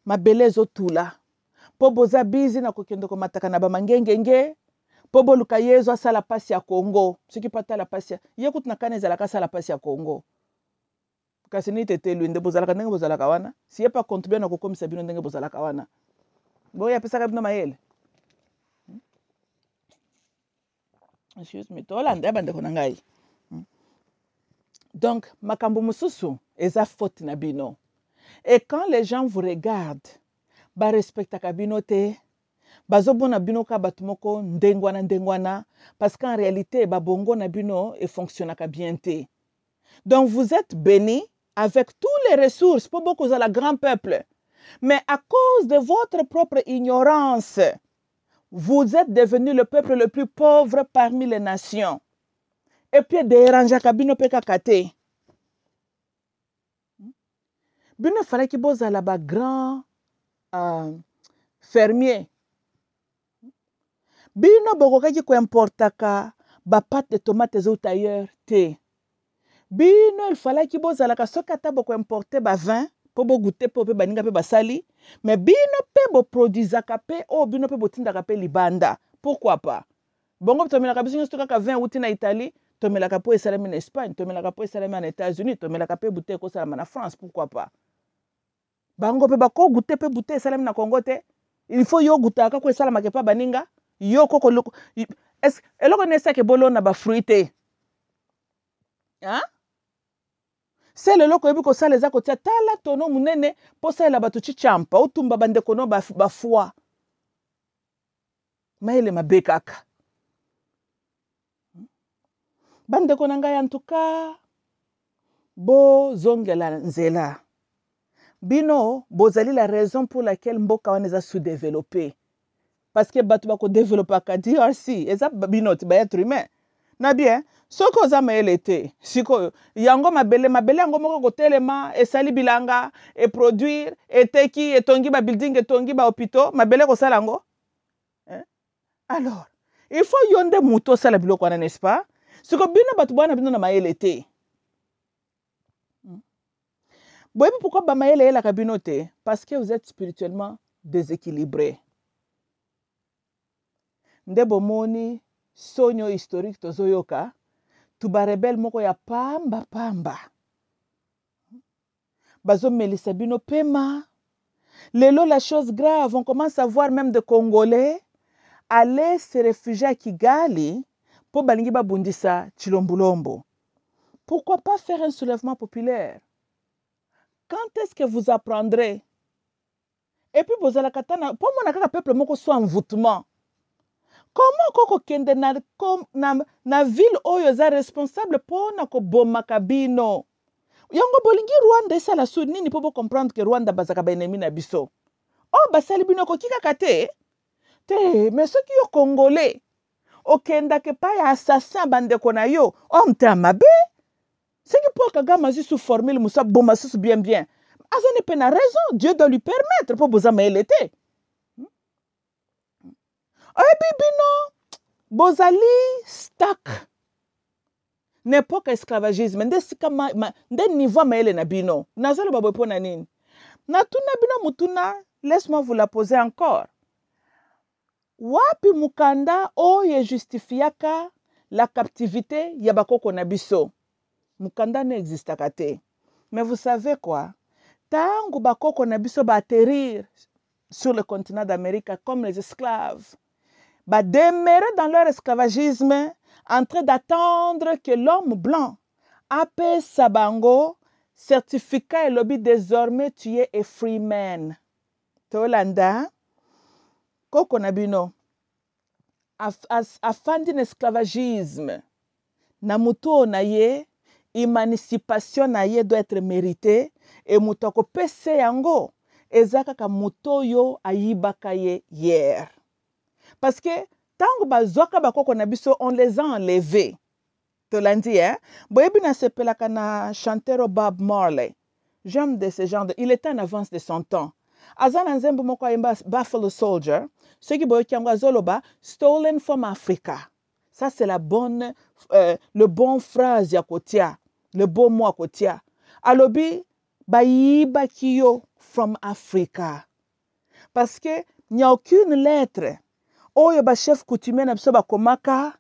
Ma belle tout là. po boza bizi na kokende komataka na bamangengenge po boluka yezo asala pasi ya Congo soki pata la pasi ye kutu na kana ezalaka asala pasi ya Congo kasi ni tetelu nde bozalaka ndenge bozalaka wana si ye pa contribuer na kokomisa bino ndenge bozalaka wana boye apesaka bino mayele excuse me tolanda ya bandeko na ngai donc makambo mosusu eza faute na bino et quand les gens vous regardent barespectaka bino te bazobona bino ka bato moko ndengwana parce qu'en réalité babongo na bino efonctionnaka bien te donc vous êtes bénis avec tous les ressources pour beaucoup de la grand peuple mais à cause de votre propre ignorance vous êtes devenu le peuple le plus pauvre parmi les nations et puis derangeaka bino pe kaka te bino falaki bozala ba grand fermier bino bokokaki koimportaka bapate de tomate ezouta ailleurs te bino il falaki bozalaka soki ata bokoimporte bavin mpo bogute mpe mpe baninga mpe basali mais bino mpe boproduisaka mpe oyo bino mpe botindaka mpe libanda pourquoi pas bongo tomelaka biso nyonso kaka vin euti na Italie tomelaka mpo esalami na Espagne tomelaka mpo esalami na États-Unis tomelaka mpe bute ekosalama na France pourquoi pas bango mpe bakogute mpe bute esalami na Congo te il faut yo gutaka ko esalamaka mpa baninga yo koko eloko nesake bolona bafruit te se leloko yebi kosala eza kotia tala tono munene mpo salela bato chichampa otumba bandeko no bafwa mayele mabe kaka bandeko na ngai antuka bozongela nzela bino bozali la raison pour laquelle mboka wana eza sous-développé parce que bato bakodéveloppaka DRC eza bino ti baêtre humain na bien soki oza mayele te sikoyo yango mabele yango moko kotelema esali bilanga eproduire eteki etongi babuilding etongi bahôpitaux mabele kosala yango alors il faut yo nde moto osala biloko wana n'est-ce pas siko bino bato bwana bino na mayele te boyebi pourquoi bamayele eyelaka bino te parce que vous êtes spirituellement déséquilibré nde bomoni sonyo historique tozoyoka tuba rebelle moko ya pamba bazomelisa bino pema lelo la chose grave on commence à voir même de Congolais aller se réfugier à Kigali pour balingi babundisa Chilombulombo. Pourquoi pas faire un soulèvement populaire? Quand est-ce que vous apprendrez? Et puis vous allez katana pour mon akaka peuple moko soit envoûtement. Comment koko kende na ville oyo za responsable pour na ko bomaka bino? Yango bolingi Rwanda esala su nini po comprendre que Rwanda bazaka ba ennemi na biso. Oh basali bino ko kika te. Te mais ceux qui yo congolais okenda ke pa ya assassin bandeko na yo homme te mabe. C'est que pour Kagame sous formule musa bomba sous bien. Azane pe na raison, Dieu doit lui permettre pour bozama elete. Bino bozali stack n'époque esclavagisme nde niveau maele na bino nazalo babo pona nini na tuna bino mutuna laisse-moi vous la poser encore wapi mukanda oye justifiaka la captivité ya bakoko na biso mukanda n'existe te mais vous savez quoi tango bakoko na biso ba atterrir sur le continent d'Amérique comme les esclaves demeurer dans leur esclavagisme en train d'attendre que l'homme blanc appelle Sabango certificat et lobby désormais tu es a free man. Tolanda koko nabino afandi l'esclavagisme na muto na ye émancipation na ye doit être méritée et mutoko pese yango ezaka ka muto yo ayibaka ye hier. Parce que tant bazwaka bakoko na biso on les a enlevés. Tolandi boyebi na sepelaka na chanteur Bob Marley. J'aime de ce genre il était en avance de son temps. Azana nzembo moko ayemba Buffalo Soldier, ce qui boyoki yango azoloba stolen from Africa. Ça c'est la bonne le bon phrase ya kotia, le bon mot kotia. Alobi bayiba kiyo from Africa. Parce que Il n'y a aucune lettre. Oyo ba chef coutumier na biso bakomaka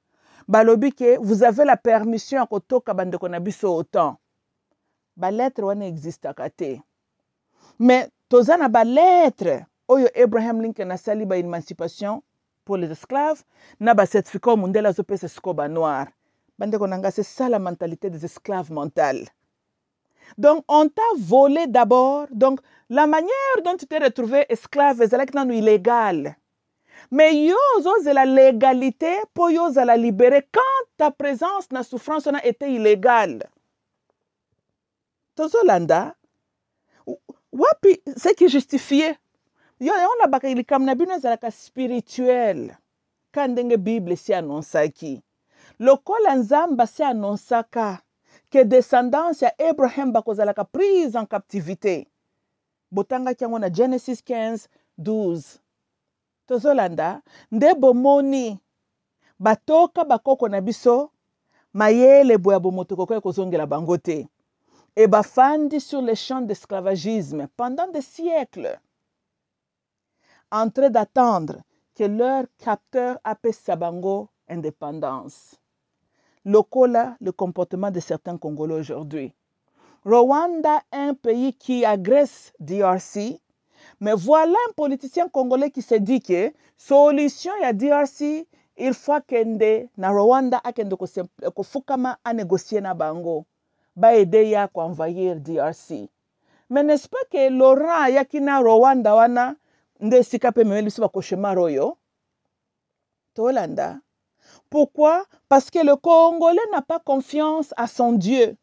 balobi ke vous avez la permission à kotoka bandeko na biso autant. Ba lettre wana existaka te. Mais toza na ba lettre oyo Abraham Lincoln asali ba émancipation pour les esclaves na ba certificat mundela zo pesa siko ba noir. Bandeko nanga c'est ça la mentalité des esclaves mentales. Donc on t'a volé d'abord. Donc la manière dont tu t'es retrouvé esclave est illégale. Mais yo c'est la légalité pour yo la libérer quand ta présence na souffrance a été illégale. Tozolanda wapi c'est qui justifié. Yo on a bakili kam na bino zalaka spirituel. Quand ndenge Bible si annonsaki. Lokola nzamba si annonsaka que descendance ya Abraham bakozalaka prise en captivité. Botanga kiango na Genesis 15, 12. Tozolanda, nde bomoni batoka bakoko na biso mayele boya bomotoko ko kozongela bango te. Et bafandi sur les champs d'esclavagisme pendant des siècles. En train d'attendre que leur capteur apaise bango indépendance. Lokola, le comportement de certains Congolais aujourd'hui. Rwanda, un pays qui agresse DRC, mais voilà un politicien congolais qui se dit que solution ya DRC, il faut kende na Rwanda akende ko fukama a négocier na bango, ba aider ya ko envahir DRC. Mais n'est-ce pas que Laurent yaki na Rwanda wana nde sika pe memeli so ba koshema royo? Tolanda. Pourquoi? Parce que le Congolais n'a pas confiance à son Dieu.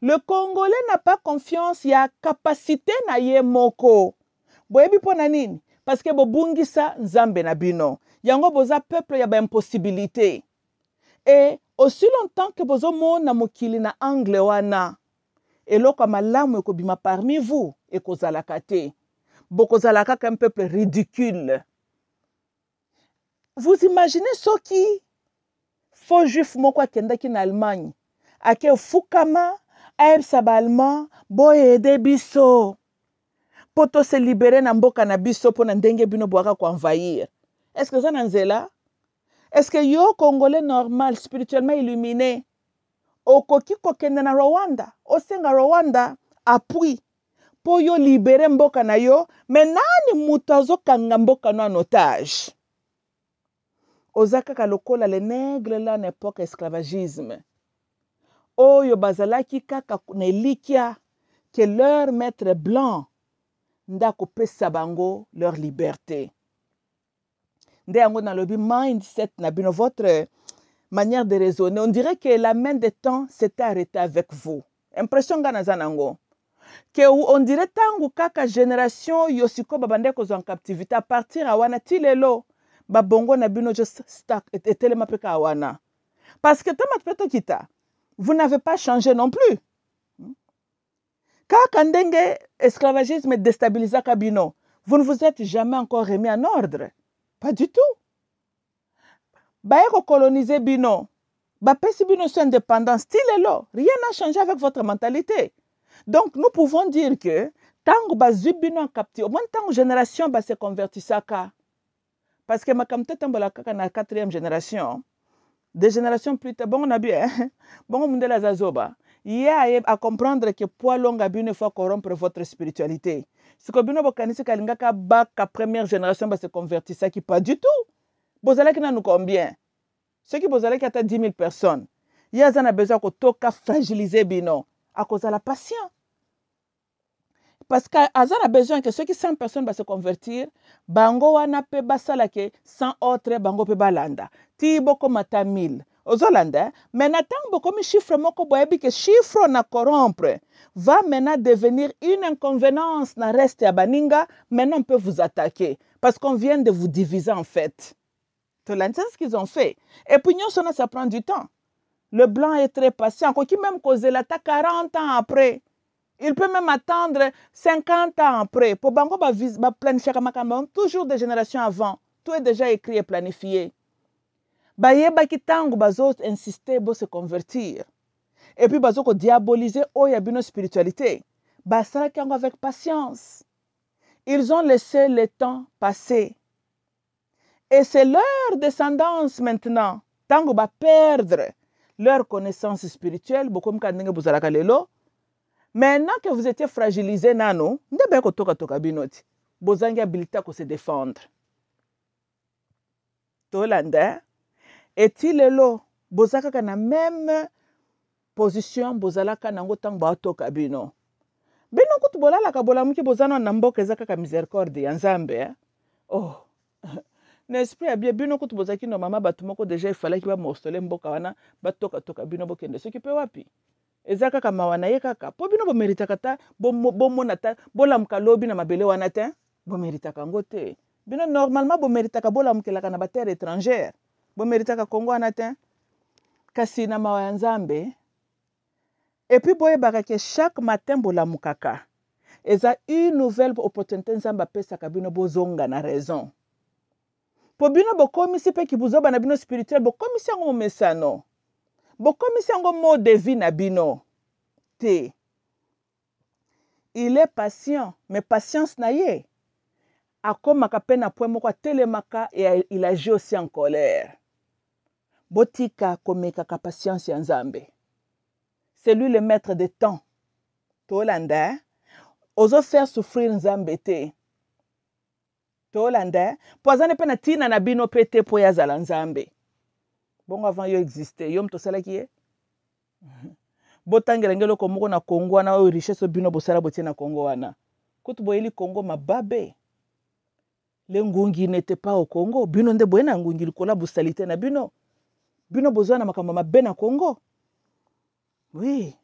Le Congolais n'a pas confiance à la capacité na ye moko. Boyebi pona nini? Parce que bobungisa nzambe na bino. Yango boza peuple ya ba impossibilité. Et aussi longtemps que bozo mona mokili na angle wana, eloko malamu ekobima parmi vous ekozalaka te. Bokozalaka un peuple ridicule. Vous imaginez ce qui faux juif moko akendaki na Allemagne ake fukama aebsa ba allemand boyede biso poto se libérer na mboka na biso pona ndenge bino boaka ko envahir. Est-ce que ça na nzela? Est-ce que yo congolais normal spirituellement illuminé okoki kokende na Rwanda osenga Rwanda appui po yo libérer mboka na yo mais nani mutu azokanga mboka no en otage? Ozaka lokola les nègres là n'époque esclavagisme. Oyo bazalaki kaka nelikia que leur maître blanc ndako pesa bango leur liberté. Nde yango na lobi mindset na bino votre manière de raisonner. On dirait que la main de temps s'était arrêtée avec vous. Impression nga nazanango. Que on dirait tangu kaka génération yosiko babande ko en captivité à partir à wana tilelo. Babongo na bino just stuck etelema peka wana. Parce que tama peto kita, vous n'avez pas changé non plus. Kaka ndenge esclavagisme déstabilisa kabino, vous ne vous êtes jamais encore remis en ordre. Pas du tout. Baeko coloniser bino, bapesi bino son indépendance, tilelo, rien n'a changé avec votre mentalité. Donc nous pouvons dire que tango bazu bino en captivité, au moins tango génération ba se convertissaka. Parce que ma kamte tambola kaka na 4e génération, des générations plus tard, bon on a bien, bon on la zazoba, il y a à comprendre que poids long a bien fois corrompre votre spiritualité. Ce que bino bokanisi kalingaka baka première génération va se convertir, ça qui pas du tout. Bozala qui n'a nous combien? Ceux qui bozala qui a 10 000 personnes, il y a besoin que toka fragiliser bino à cause de la patience. Parce qu'Azan a besoin que ceux qui 100 personnes vont se convertir, bango wana pe basala ke 100 autres bango pe balanda. Ti boko mata 1000. Ozolanda, mais natang boko mi chiffre moko boyebi que chiffre na corrompre va maintenant devenir une inconvénience na reste ya baninga, maintenant on peut vous attaquer parce qu'on vient de vous diviser en fait. C'est ce qu'ils ont fait. Et puis ça prend du temps. Le blanc est très patient, qui même cause l'attaque 40 ans après. Il peut même attendre 50 ans après. Pour bango ba planifier toujours des générations avant. Tout est déjà écrit et planifié. Bayeba ki tango bazo insister pour se convertir. Et puis bazo ko diaboliser o ya bino spiritualité. Basala kango avec patience. Ils ont laissé le temps passer. Et c'est leur descendance maintenant. Tango va perdre leur connaissance spirituelle. Maintenant que vous étiez fragilisé, nano, bozangi habilité à se défendre. Tolanda, est-il là, bozaka na même position, bozalaka nango tango ba toka bino. Bino kutu bolala ka bolamuki bozana na mboka ezaka ka miséricorde ya Nzambe. Oh. N'esprit bien bino kutu bozaki no mama batu moko déjà il fallait qu'il va morceler mboka wana batoka toka bino bokende soki pe wapi. Ezaka ka mawana ye kaka. Po bino bo meritaka ta bo mona ta bolamuka lobi na mabele wana te. Bo meritaka ngo te. Bino normalement bo meritaka bolamukelaka na ba terre étrangère. Bo meritaka Congo wana te. Kasi na mawa ya Nzambe. Et puis boyebaka ke chaque matin bolamukaka. Eza une nouvelle opportunité Nzambe apesaka bino bozonga na raison. Po bino bokomisi pe kibuzoba na bino spirituel bokomisi yango mesano. Bokomisi yango mot de vie na bino. Te. Il est patient, mais patience na ye. Akomaka pe na point moko telemaka et il agit aussi en colère. Botika komeka ka patience ya Nzambe. C'est lui le maître des temps. Tolanda. Ozo faire souffrir Nzambe te. Tolanda. Poazane pe na tina na bino pete po ya zala Nzambe. Bon avant yo exister. Yom to sala kiye. Botangela ngelo komoko na Congo wana o richesse bino bosala botie na Congo wana. Kutu boyeli Congo mababe. Le ngungi n'était pas au Congo. Bino nde boye na ngungi likola bosalite na bino. Bino bozwa na makambo mabe na Congo. Oui.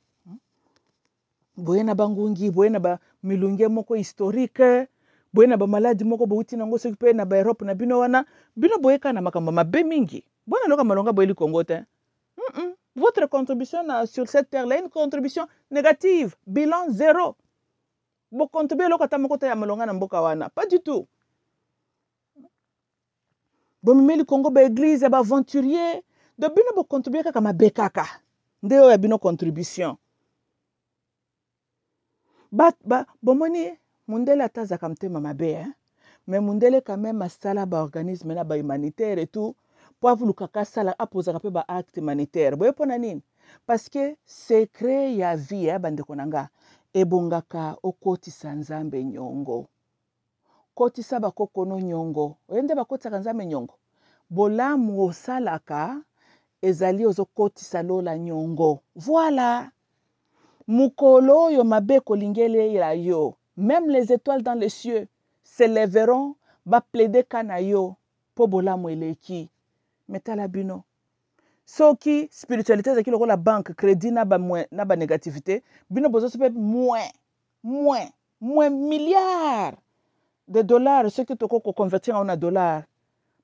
Boye na bangungi, boye na ba milunge moko historique, boye na ba maladi moko bouti nango soki pe na ba Europe na bino wana, bino boye ka na makambo mabe mingi. Bona loka malonga boyeli Congo te. Votre contribution sur cette terre-là est une contribution négative, bilan 0. Bo contribuer loka ta moko ta ya malonga na mboka wana, pas du tout. Bo mimeli Congo ba église ba aventurier, de bino bo contribuer kaka mabe kaka. Nde ya bino contribution. Bomoni mundele atazaka mtema mabe, hein? Mais mundele quand même asala ba organisme na ba humanitaire et tout, pour vulukaka sala apozaka pe ba acte humanitaire. Boye pona nini? Parce que secret ya vie ya bande konanga ebongaka okotisa Nzambe nyongo. Kotisa bakokono nyongo. Oyende bakotisa Nzambe nyongo. Bolamu osalaka ezali ozokotisa lola nyongo. Voilà. Mukolo yo mabe kolingele ya yo. Même les étoiles dans les cieux s'élèveront, va plaider kana yo po bolamu eleki. Metala bino. Soki spiritualité zaki loko la banque crédit na ba négativité, bino bozo se moins milliards de dollars ce que toko convertir en dollars.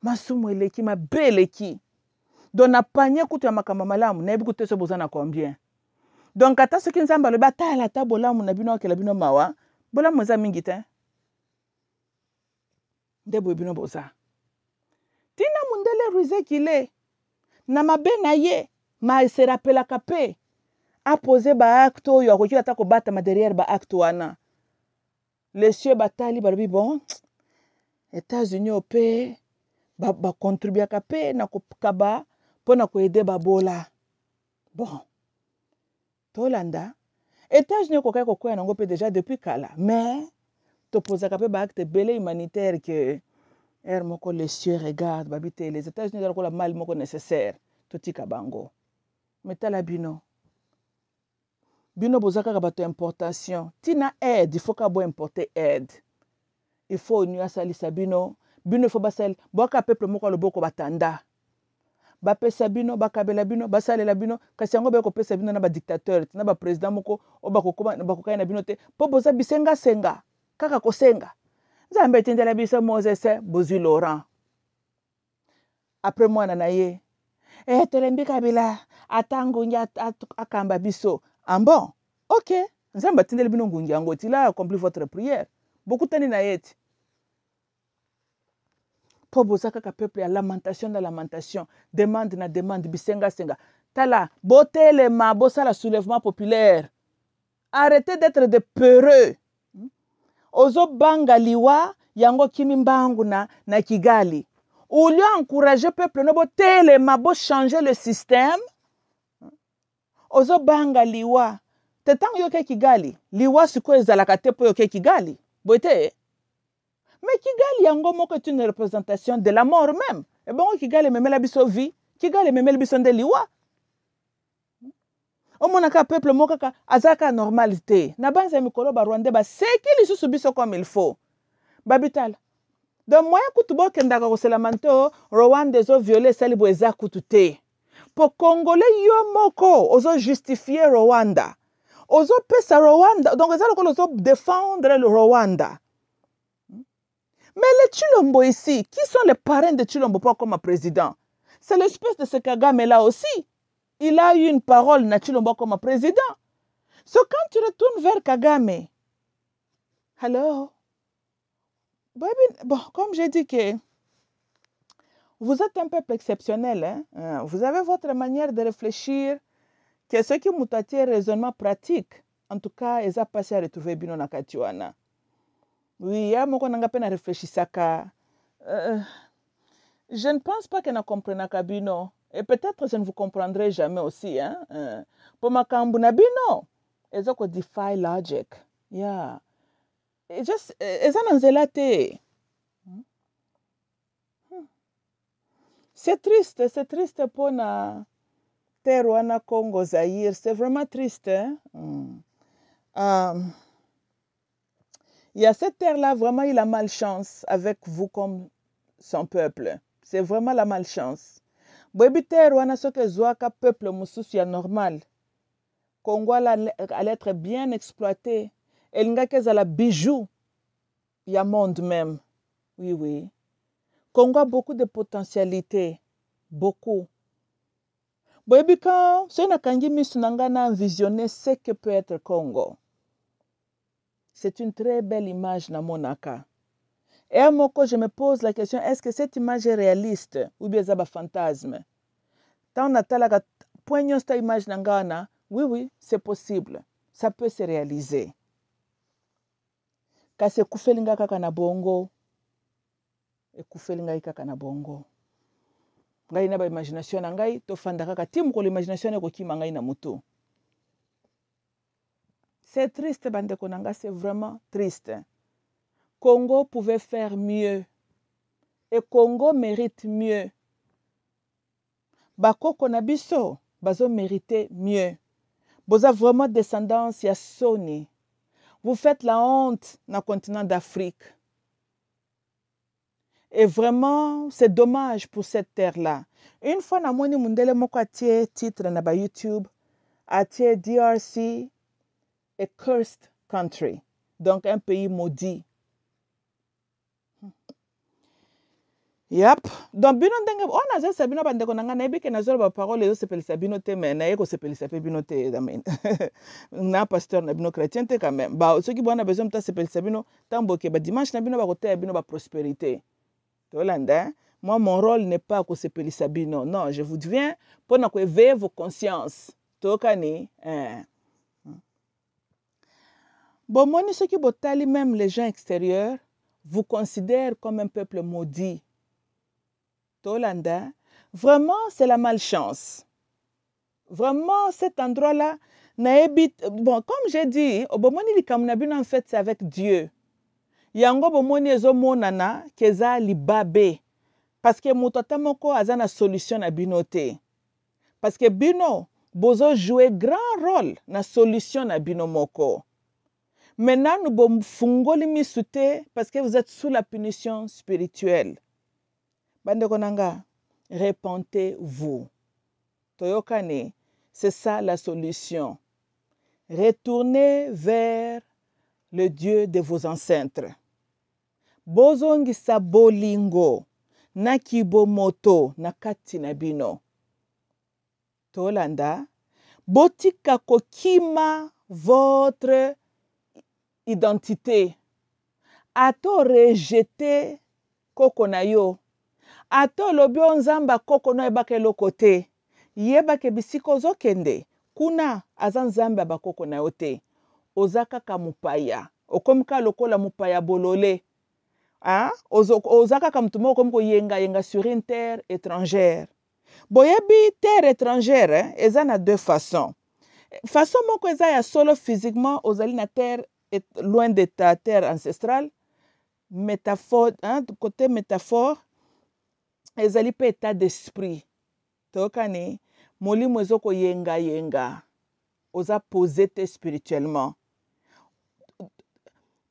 Masumu eleki ma beleki. Donc na panier kutu ya makamba malamu na ebi so bozana combien. Donc ata soki Nzamba le batala ta bolamu na bino akela bino mawa, bolamu za mingi te. Ndebo bino boza. Tina mundele ruze kile. Na mabe na ye, ma se rappela kape. A posé ba acte yo akoki ata ko bata ma derrière ba acte wana. Les cieux batali barbi bon. États-Unis au pe ba contribuer kape na ko kaba pona ko aider ba bola. Bon. Tolanda. États-Unis ko kay ko kwa nango pe déjà depuis kala. Mais to posaka pe ba acte belé humanitaire que moko les cieux regardent babite les États-Unis ko la mal moko nécessaire totika bango. Metala bino. Bino bozaka ka bato importation. Tina aide, il faut ka bo importer aide. Il faut nuya salisa bino. Bino faut basel boka peuple moko loboko batanda. Ba pesa bino bakabela bino basalela bino kasi yango be ko pesa bino na ba dictateur na ba président moko o bakokoma bakokai na bino te po boza bisenga senga kaka kosenga Nzambe tindela biso Moses Bozui Laurent après moi na ye telembi kabila atango nya akamba biso bon OK Nzambe tindela bino ngungi yango tila accompli votre prière beaucoup tani na yeti po bozaka ka peuple ya lamentation na lamentation demande na demande bisenga senga tala botelema bosala soulèvement populaire arrêtez d'être des peureux ozo banga liwa yango kimi mbangu na Kigali. Au lieu d'encourager peuple no bo telema bo changer le système, ozo banga liwa. Tetang yoke Kigali, liwa siko ezalaka te po yoke Kigali. Boite. Mais Kigali yango moko est une représentation de la mort même. Et bon Kigali memela biso vie, Kigali memela biso nde liwa. Omonaka peuple moko ka azaka normalité. Na banza mikolo ba Rwanda ba seki lisusu biso comme il faut. Babital. Donc moi kutu bokendaka ko selamanto Rwanda zo violer salibo eza kutu te. Pour Congolais yo moko ozo justifier Rwanda. Ozo pesa Rwanda. Donc eza lokolo ozo défendre le Rwanda. Mais les Chilombo ici, qui sont les parrains de Chilombo pas comme président? C'est l'espèce de ce Kagame là aussi. Il a eu une parole na Chilombo comme président. So quand tu retournes vers Kagame, alors, bon, comme j'ai dit que vous êtes un peuple exceptionnel, hein? Vous avez votre manière de réfléchir, que ce qui mutati raisonnement pratique, en tout cas, ils ont passé à retrouver Bino Nakatiwana. Oui, ya moko nanga pena réfléchissaka. Je ne pense pas que na comprenne Kabino. Et peut-être je ne vous comprendrai jamais aussi. Hein? Pour ma kambuna bino, ils ont defy logic. Yeah. It just, c'est triste pour na terre Congo Zaïre. C'est vraiment triste. Hein? Il y a cette terre-là, vraiment, il a malchance avec vous comme son peuple. C'est vraiment la malchance. Bobi terre wana soke zoaka peuple mususu ya normal. Congo allait être bien exploité. Elinga kezala bijou ya monde même. Oui, oui. Congo a beaucoup de potentialité. Beaucoup. Bobi quand ce na kangi misu nanga na visionner ce que peut être Congo. C'est une très belle image na monaka. Et à moi, je me pose la question, est-ce que cette image est réaliste ou bien c'est un fantasme? Tant on a la poignée cette image nangana, oui, oui, c'est possible. Ça peut se réaliser. Quand c'est koufelinga kaka na bongo, et koufelinga kaka na bongo. Ngai na ba imagination ngai to fanda kaka timu ko l'imagination ko kima ngai na muto. C'est triste, bande konanga, c'est vraiment triste. Congo pouvait faire mieux. Et Congo mérite mieux. Bakoko na biso, bazo mérite mieux. Vous avez vraiment descendance ya Sony. Vous faites la honte dans le continent d'Afrique. Et vraiment, c'est dommage pour cette terre-là. Une fois, na moni mundele moko atie titre na ba YouTube, atie DRC, a cursed country, donc un pays maudit. Yep. Donc bino ndenge on a ça bino bande ko nanga na ebike na zolo ba parole yo sepelisa bino te mais na yeko sepelisa pe bino te amen. Na pasteur na bino chrétien te quand même. Ba ceux qui bona besoin ta sepelisa bino tamboke ba dimanche na bino ba côté bino ba prospérité. Tolanda, moi mon rôle n'est pas ko sepelisa bino. Non, je vous viens pour na ko éveiller vos consciences. Tokani Bon, moi, ceux qui botali, même les gens extérieurs, vous considèrent comme un peuple maudit. Tolanda, vraiment, c'est la malchance. Vraiment, cet endroit-là, bon, comme j'ai dit, en fait, c'est avec Dieu. Yango bomoni ezo monana keza libabe. Parce que mutata moko azana solution na binote. Parce que bino, bozo jouer grand rôle na solution na bino moko. Maintenant, nous bon fungoli misute parce que vous êtes sous la punition spirituelle. Bande konanga, repentez-vous. Toyokane, c'est ça la solution. Retournez vers le Dieu de vos ancêtres. Bozongi sabolingo, nakibo moto, nakati nabino. Tolanda, botika kokima votre identité. Ato rejeter koko na yo. Ato lobio nzamba koko no ebake lokote. Yebake bisiko zokende. Kuna azan nzamba bakoko na yote. Ozaka kamupaya. okomika lokola mupaya bolole. Hein? Ozaka comme tout le monde comme yenga sur une terre étrangère. Boyebi terre étrangère, hein, eza na deux façons. Façon moko eza ya solo physiquement ozali na terre loin de ta terre ancestrale. Métaphore, hein, côté métaphore, ezali pe état d'esprit. Tokani molimo ezoko yenga. Oza posé spirituellement.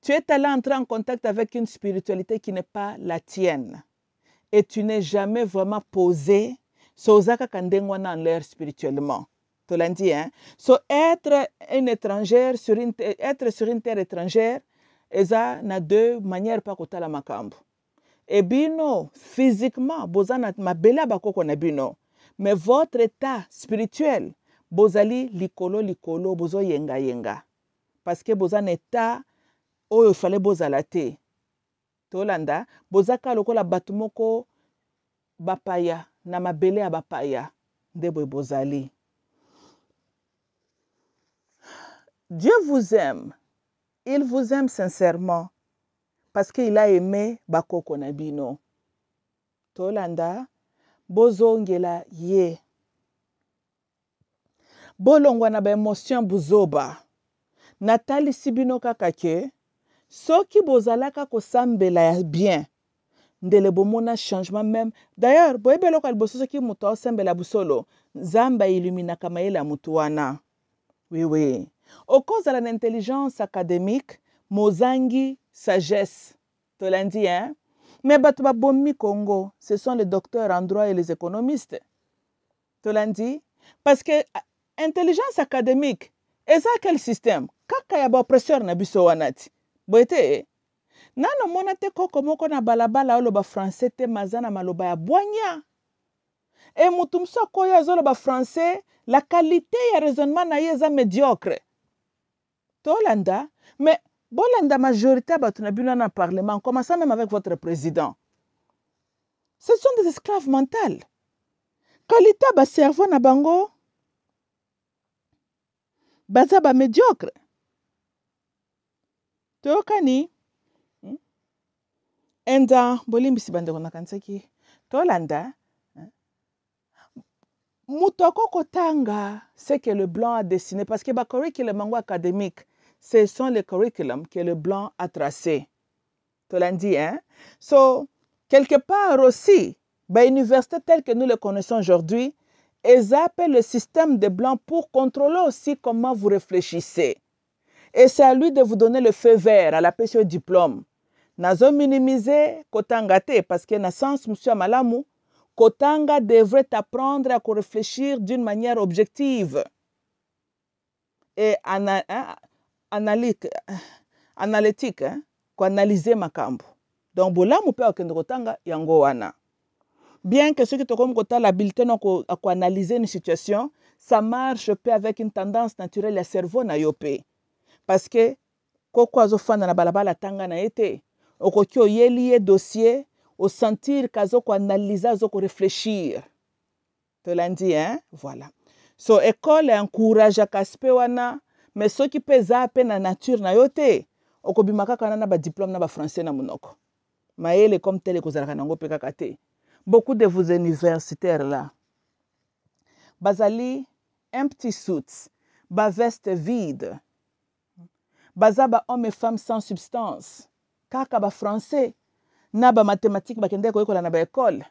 Tu es allé entrer en contact avec une spiritualité qui n'est pas la tienne. Et tu n'es jamais vraiment posé. Sozaka kandengwana en l'air spirituellement. Tu l'as dit, hein? So, être une étrangère, être sur une terre étrangère, eza na deux manières pa kotala makambo. Et bino, physiquement, bozana mabela bakoko na bino. Mais votre état spirituel, bozali likolo, bozo yenga. Parce que bozana état, oyo fallait bozala te. Tolanda, bozaka lokola batumoko bapaya, na mabele ya bapaya, ndebo bozali. Dieu vous aime. Il vous aime sincèrement. Parce qu'il a aimé bakoko na bino. Tolanda, bozongela ye. Bolongwa na ba émotion buzoba. Natali sibino kakake. Soki bozalaka kosambela ya bien. Ndele bomona changement même. D'ailleurs, boyebelo ka liboso soki muto osambela busolo. Zamba illumina kamaela mutuana. Oui. Au cause de l'intelligence académique, mozangi sagesse. Tu l'as dit, hein? Mais batuba bomi Congo, ce sont les docteurs en droit et les économistes. Tu l'as dit? Parce que intelligence académique, et ça quel système? Kaka ya ba oppresseur na biso wanati. Boete, nano monate koko moko na balabala oloba français te mazana maloba ya boanya. Et mutumso koya zoloba français, la qualité ya raisonnement na yeza médiocre. Tolanda, mais bolanda majorité batunabino na parlement, en commençant même avec votre président. Ce sont des esclaves mentaux. Qualité ba cerveau na bango, baza ba médiocre. Tokani, enda bolimbisi bande kona kansaki. Tolanda, mutoko kotanga, c'est que le blanc a dessiné, parce que ba curriculum académique, ce sont les curriculums que le blanc a tracés. Tu l'as dit, hein? So, quelque part aussi, bah, université telle que nous le connaissons aujourd'hui, ils appellent le système des blancs pour contrôler aussi comment vous réfléchissez. Et c'est à lui de vous donner le feu vert à la PCO diplôme. Nazo minimiser kotanga te, parce que na sens monsieur Malamu, kotanga devrait apprendre à réfléchir d'une manière objective et analytique, hein? Ko analyser makambo. Donc bola mu pe okende kotanga yango wana. Bien que ceux qui te comme kota l'habileté non ko analyser une situation, ça marche peu avec une tendance naturelle ya cerveau na yope. Parce que koko azofanda na balabala tanga na ete, okoki oyeli dossier, au sentir kazo ko analyser zo ko réfléchir. Te l'andi, hein? Voilà. So école encourage kaspe wana, mais ceux qui pesa pe na nature na yote. Okobimaka kana ba diplôme na ba français na monoko. Maele comme tel ekozalaka nango pe kaka te. Beaucoup de vos universitaires là, bazali empty suits, ba veste vide, bazaba hommes et femmes sans substance, kaka ba français, na ba mathématiques bakende ko ekola na ba école.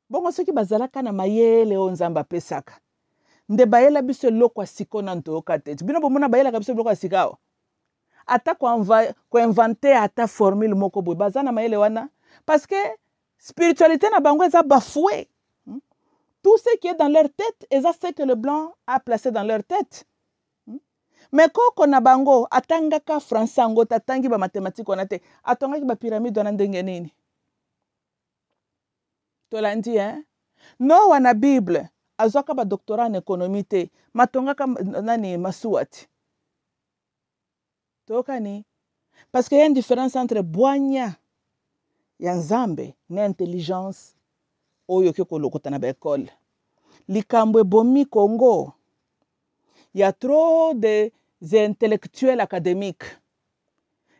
Bongo soki bazalaka na mayele o nzamba pesaka. Nde bayela biso lokwa siko na ntoka te. Bino bomona bayela biso lokwa sikao. Ata ko inventer ata formule moko boy bazana mayele wana parce que spiritualité na bango eza bafoué. Tout ce qui est dans leur tête, eza ce que le blanc a placé dans leur tête. Mais koko na bango atangaka français ngo tatangi ba mathématiques wana te, atongaki ba pyramide wana ndenge nini. Tolandi, hein? No wana Bible azwaka ba doctorat en économie te, matongaka nani masuati. Tokani, parce qu'il y a une différence entre boanya ya nzambe na intelligence oyo ke kolokota na ba école. Likambo bomi Congo. Il y a trop des intellectuels académiques.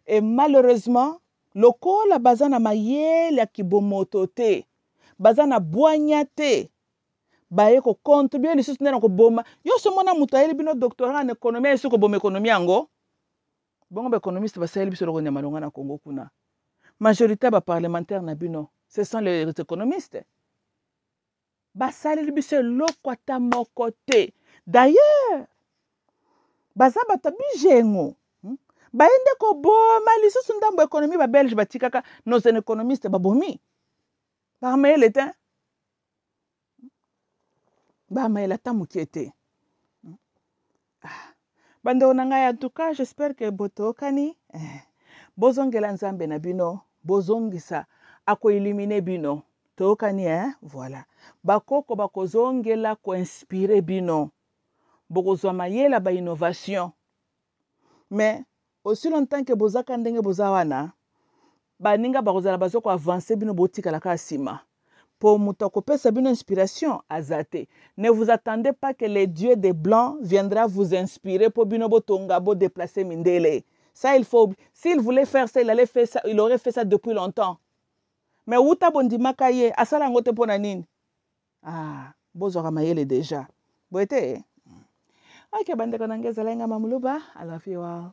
Et malheureusement, lokola bazana mayele ya kibomoto te, bazana boanya te, baye ko contribuer lisusu nde na koboma. Yo so mona mutu ayeli bino doctorat en économie yesu koboma économie yango. Bongo ba économiste basayeli biso loko nyama longa na Congo kuna. Majorité ba parlementaire na bino, ce sont les économistes. Basaleli biso loko ata moko te. D'ailleurs, baza batabi jengo. Baende ko boma lisusu ndambo économie ba belge batikaka nos économistes babomi. Bamayele te. Bamayele ta mukiete. Bando na ngai en tout cas, j'espère que botokani bozongela nzambe na bino, bozongisa ako éliminer bino. Tokani voilà. Bakoko bakozongela ko inspirer bino. Bokozwa mayela ba innovation. Mais aussi longtemps que bozaka ndenge bozawana, baninga bakozala bazoko avancer bino botikala ka sima. Pour muta kopesa bino inspiration azate. Ne vous attendez pas que les dieux des blancs viendra vous inspirer pour bino botonga bo déplacer mindele. Ça il faut, s'il voulait faire ça, il aurait fait ça depuis longtemps. Mais uta bondimaka ye asala ngote pona nini? Ah, bozora mayele déjà. Boete. OK, bande konangeza lenga mamuluba. I love you all.